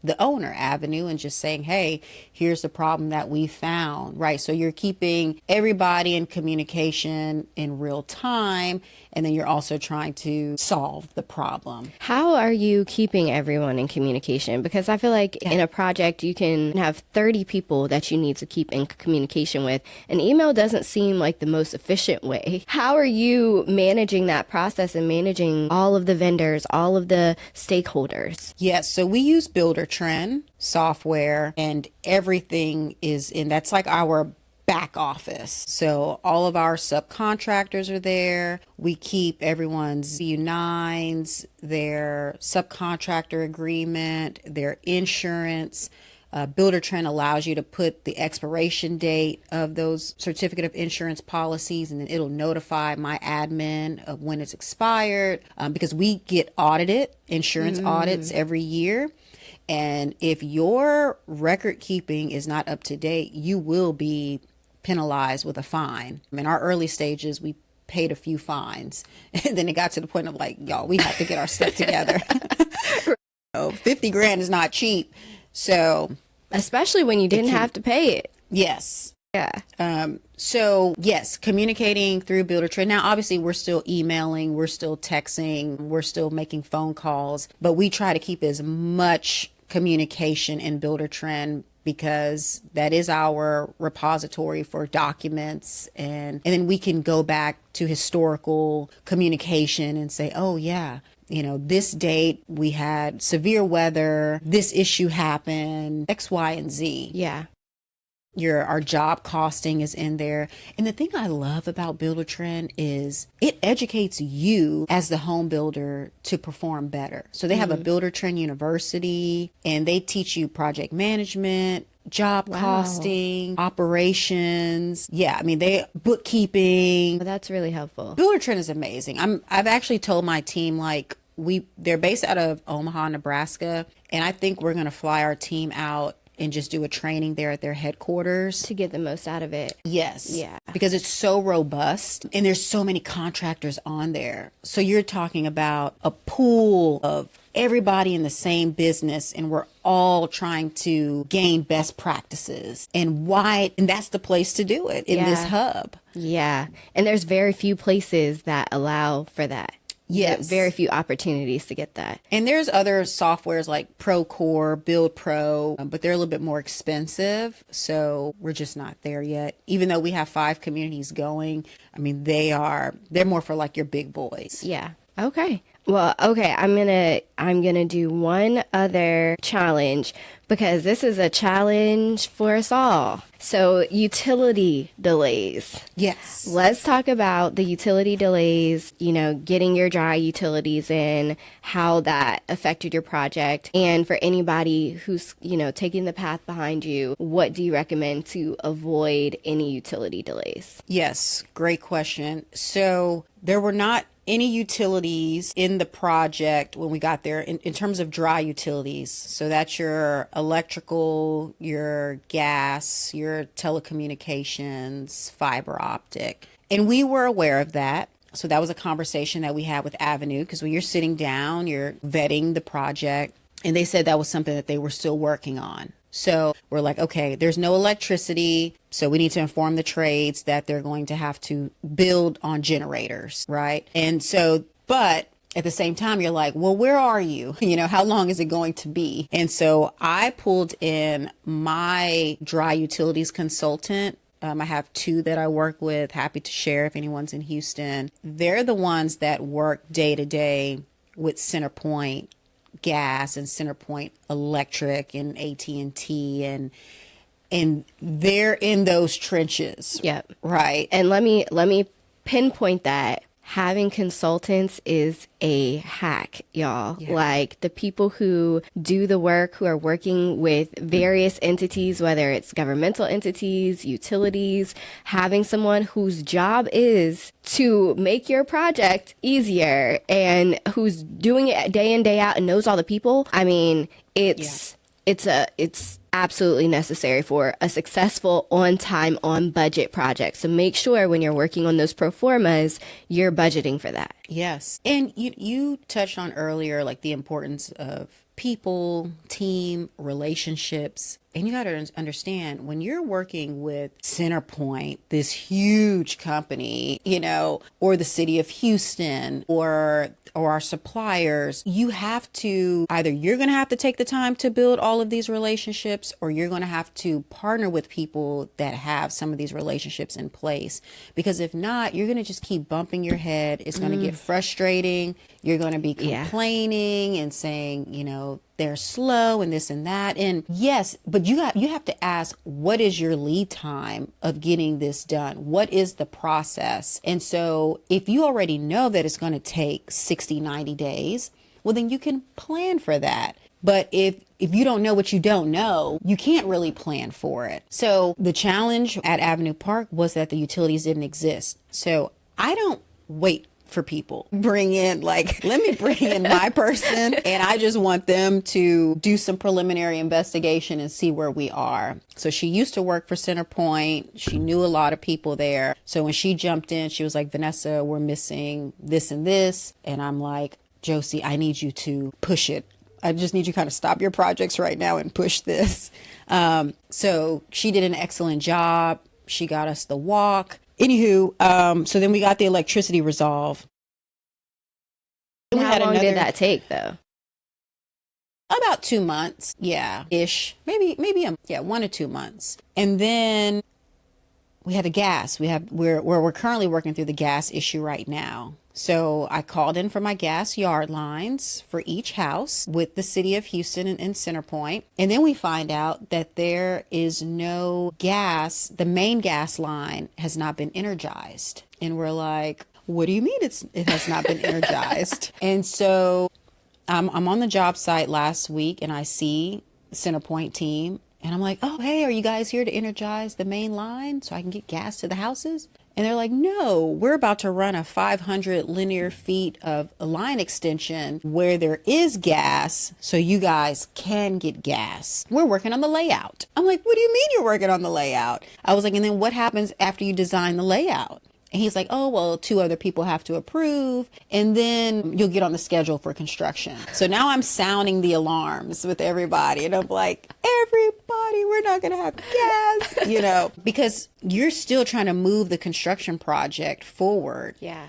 the owner Avenue and just saying, hey, here's the problem that we found, right? So you're keeping everybody in communication in real time, and then you're also trying to solve the problem. How are you keeping everyone in communication? Because I feel like in a project, you can have 30 people that you need to keep in communication with. An email doesn't seem like the most efficient way. How are you managing that process and managing all of the vendors, all of the stakeholders? Yes, so we use Buildertrend software, and everything is in, that's like our back office. So all of our subcontractors are there. We keep everyone's U9s, their subcontractor agreement, their insurance. Buildertrend allows you to put the expiration date of those certificate of insurance policies, and then it'll notify my admin of when it's expired, because we get audited, insurance audits every year. And if your record keeping is not up to date, you will be penalized with a fine. In our early stages, we paid a few fines, and then it got to the point of like, y'all, we have to get our stuff together. 50 grand is not cheap. So, especially when you didn't have to pay it. Yes. Yeah. So yes, communicating through Buildertrend. Now, obviously, we're still emailing, we're still texting, we're still making phone calls, but we try to keep as much communication in Buildertrend because that is our repository for documents, and then we can go back to historical communication and say, oh yeah, this date we had severe weather, this issue happened, X, Y, and Z. Yeah. Our job costing is in there. And the thing I love about Buildertrend is it educates you as the home builder to perform better. So they have a Buildertrend University, and they teach you project management, job costing, operations. Yeah, I mean, bookkeeping. Well, that's really helpful. Buildertrend is amazing. I've actually told my team, like, they're based out of Omaha, Nebraska, and I think we're going to fly our team out and just do a training there at their headquarters to get the most out of it. Yes. Yeah. Because it's so robust and there's so many contractors on there. So you're talking about a pool of everybody in the same business, and we're all trying to gain best practices. And that's the place to do it, in this hub. Yeah. And there's very few places that allow for that. Yes. Very few opportunities to get that. And there's other softwares like Procore, Build Pro, but they're a little bit more expensive. So we're just not there yet. Even though we have 5 communities going, I mean, they're more for like your big boys. Yeah. Okay. Well, okay, I'm gonna do one other challenge because this is a challenge for us all. So, utility delays. Yes. Let's talk about the utility delays, getting your dry utilities in, how that affected your project. And for anybody who's, taking the path behind you, what do you recommend to avoid any utility delays? Yes, great question. So, there were not any utilities in the project when we got there in terms of dry utilities. So that's your electrical, your gas, your telecommunications, fiber optic. And we were aware of that. So that was a conversation that we had with Avenue, because when you're sitting down, you're vetting the project, and they said that was something that they were still working on. So we're like, okay, there's no electricity, so we need to inform the trades that they're going to have to build on generators, right? And so, but at the same time, you're like, well, where are you? How long is it going to be? And so I pulled in my dry utilities consultant. I have 2 that I work with, happy to share if anyone's in Houston. They're the ones that work day to day with CenterPoint Gas and CenterPoint Electric and AT&T, and they're in those trenches. Yep. Right. And let me pinpoint that having consultants is a hack, y'all. Yeah. Like the people who do the work, who are working with various entities, whether it's governmental entities, utilities, having someone whose job is to make your project easier and who's doing it day in, day out and knows all the people. I mean, it's absolutely necessary for a successful, on time, on budget project. So make sure when you're working on those pro formas, you're budgeting for that. Yes. And you touched on earlier, like the importance of people, team, relationships. And you got to understand when you're working with CenterPoint, this huge company, you know, or the city of Houston or our suppliers, you have to either you're going to have to take the time to build all of these relationships, or you're going to have to partner with people that have some of these relationships in place. Because if not, you're going to just keep bumping your head. It's going to get frustrating. You're going to be complaining and saying, you know, they're slow and this and that. And yes, but you have to ask, what is your lead time of getting this done? What is the process? And so if you already know that it's going to take 60, 90 days, well, then you can plan for that. But if you don't know what you don't know, you can't really plan for it. So the challenge at Avenue Park was that the utilities didn't exist. So I don't wait for people. Let me bring in my person, and I just want them to do some preliminary investigation and see where we are. So she used to work for CenterPoint. She knew a lot of people there. So when she jumped in, she was like, Vanessa, we're missing this and this. And I'm like, Josie, I need you to push it. I just need you to kind of stop your projects right now and push this. So she did an excellent job. She got us the walk. Anywho, so then we got the electricity resolved. How long did that take, though? About 2 months, ish, maybe 1 to 2 months, and then we had the gas. We're currently working through the gas issue right now. So I called in for my gas yard lines for each house with the city of Houston and CenterPoint. And then we find out that there is no gas. The main gas line has not been energized. And we're like, what do you mean it has not been energized? And so I'm on the job site last week and I see the CenterPoint team. And I'm like, oh, hey, are you guys here to energize the main line so I can get gas to the houses? And they're like, no, we're about to run a 500 linear feet of a line extension where there is gas so you guys can get gas. We're working on the layout. I'm like, what do you mean you're working on the layout? I was like, and then what happens after you design the layout? And he's like, oh, well, 2 other people have to approve, and then you'll get on the schedule for construction. So now I'm sounding the alarms with everybody. And I'm like, everybody, we're not going to have gas, you know, because you're still trying to move the construction project forward. Yeah.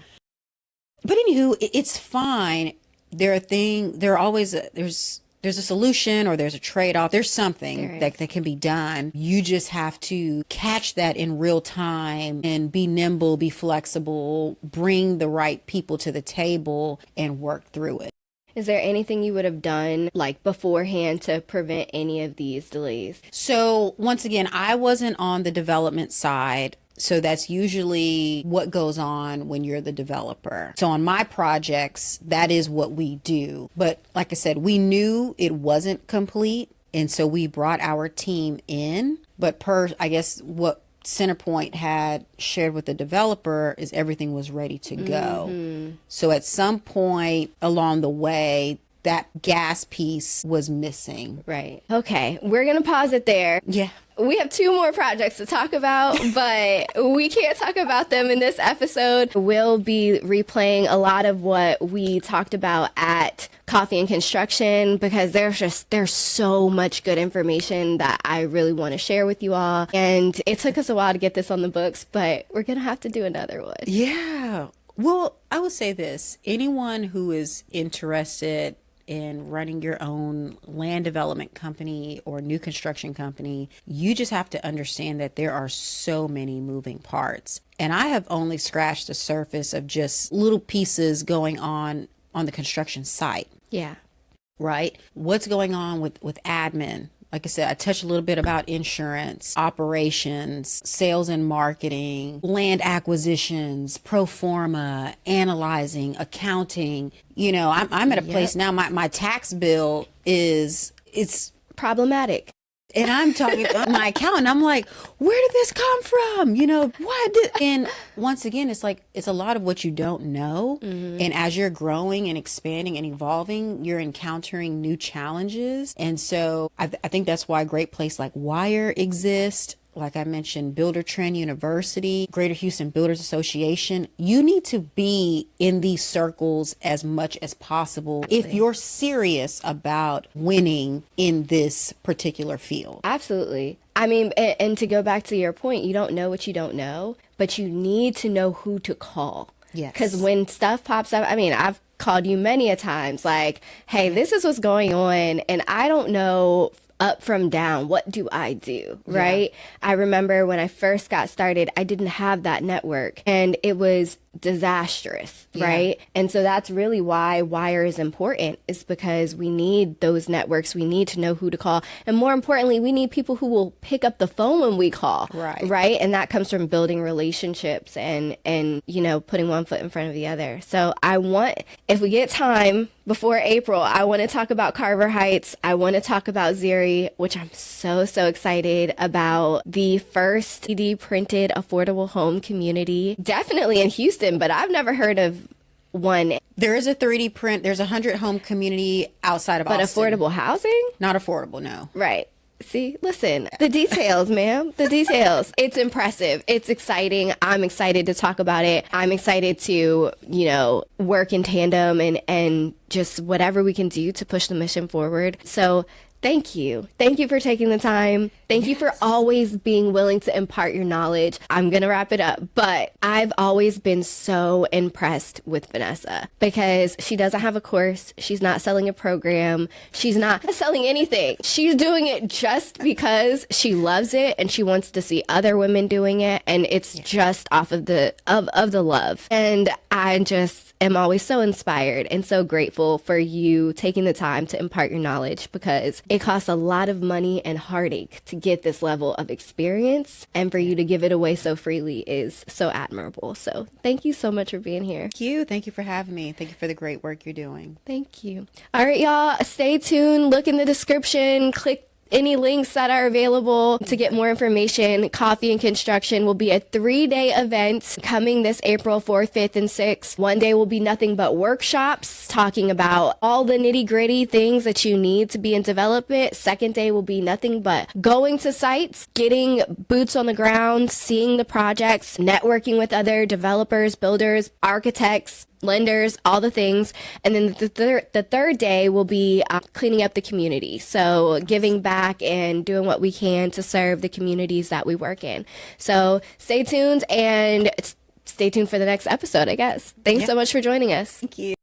But anywho, it's fine. There's a solution or there's a trade-off. There's something that can be done. You just have to catch that in real time and be nimble, be flexible, bring the right people to the table and work through it. Is there anything you would have done like beforehand to prevent any of these delays? So once again, I wasn't on the development side. So that's usually what goes on when you're the developer. So on my projects, that is what we do. But like I said, we knew it wasn't complete. And so we brought our team in. But I guess what CenterPoint had shared with the developer is everything was ready to go. Mm-hmm. So at some point along the way, that gas piece was missing. Right. Okay. We're going to pause it there. Yeah. We have 2 more projects to talk about, but we can't talk about them in this episode. We'll be replaying a lot of what we talked about at Coffee and Construction because there's so much good information that I really want to share with you all. And it took us a while to get this on the books, but we're going to have to do another one. Yeah. Well, I would say this. Anyone who is interested in running your own land development company or new construction company, you just have to understand that there are so many moving parts. And I have only scratched the surface of just little pieces going on the construction site. Yeah. Right? What's going on with admin? Like I said, I touched a little bit about insurance, operations, sales and marketing, land acquisitions, pro forma, analyzing, accounting. You know, I'm at a place now, my tax bill it's problematic. And I'm talking to my accountant. I'm like, where did this come from? You know, and once again, it's like, it's a lot of what you don't know. Mm-hmm. And as you're growing and expanding and evolving, you're encountering new challenges. And so I think that's why a great place like Wire exists. like I mentioned, Builder Trend University, Greater Houston Builders Association, you need to be in these circles as much as possible if you're serious about winning in this particular field. Absolutely. I mean, and to go back to your point, you don't know what you don't know, but you need to know who to call. Yes. Because when stuff pops up, I mean, I've called you many a times like, hey, this is what's going on, and I don't know up from down. What do I do? Right? I remember when I first got started, I didn't have that network, and it was disastrous, right? And so that's really why Wire is important, is because we need those networks. We need to know who to call. And more importantly, we need people who will pick up the phone when we call, right? And that comes from building relationships and, you know, putting one foot in front of the other. So I want, if we get time before April, I want to talk about Carver Heights. I want to talk about Zeri, which I'm so excited about. The first 3D printed affordable home community, definitely in Houston, but I've never heard of one. There is a 3D print. There's a 100-home community outside of Austin. But affordable housing? Not affordable, no. Right. See, listen, the details, ma'am, the details. It's impressive. It's exciting. I'm excited to talk about it. I'm excited to, you know, work in tandem and just whatever we can do to push the mission forward. So thank you. Thank you for taking the time. Thank you for always being willing to impart your knowledge. I'm going to wrap it up, but I've always been so impressed with Vanessa because she doesn't have a course. She's not selling a program. She's not selling anything. She's doing it just because she loves it and she wants to see other women doing it. And it's just off of the love. And I just am always so inspired and so grateful for you taking the time to impart your knowledge, because it costs a lot of money and heartache to get this level of experience, and for you to give it away so freely is so admirable. So thank you so much for being here. Thank you. Thank you for having me. Thank you for the great work you're doing. Thank you. All right, y'all, stay tuned. Look in the description. Click any links that are available to get more information. Coffee and Construction will be a 3-day event coming this April 4th, 5th, and 6th. One day will be nothing but workshops talking about all the nitty-gritty things that you need to be in development. Second day will be nothing but going to sites, getting boots on the ground, seeing the projects, networking with other developers, builders, architects, lenders, all the things. And then the third day will be cleaning up the community. So giving back and doing what we can to serve the communities that we work in. So stay tuned and stay tuned for the next episode, I guess. Thanks so much for joining us. Thank you.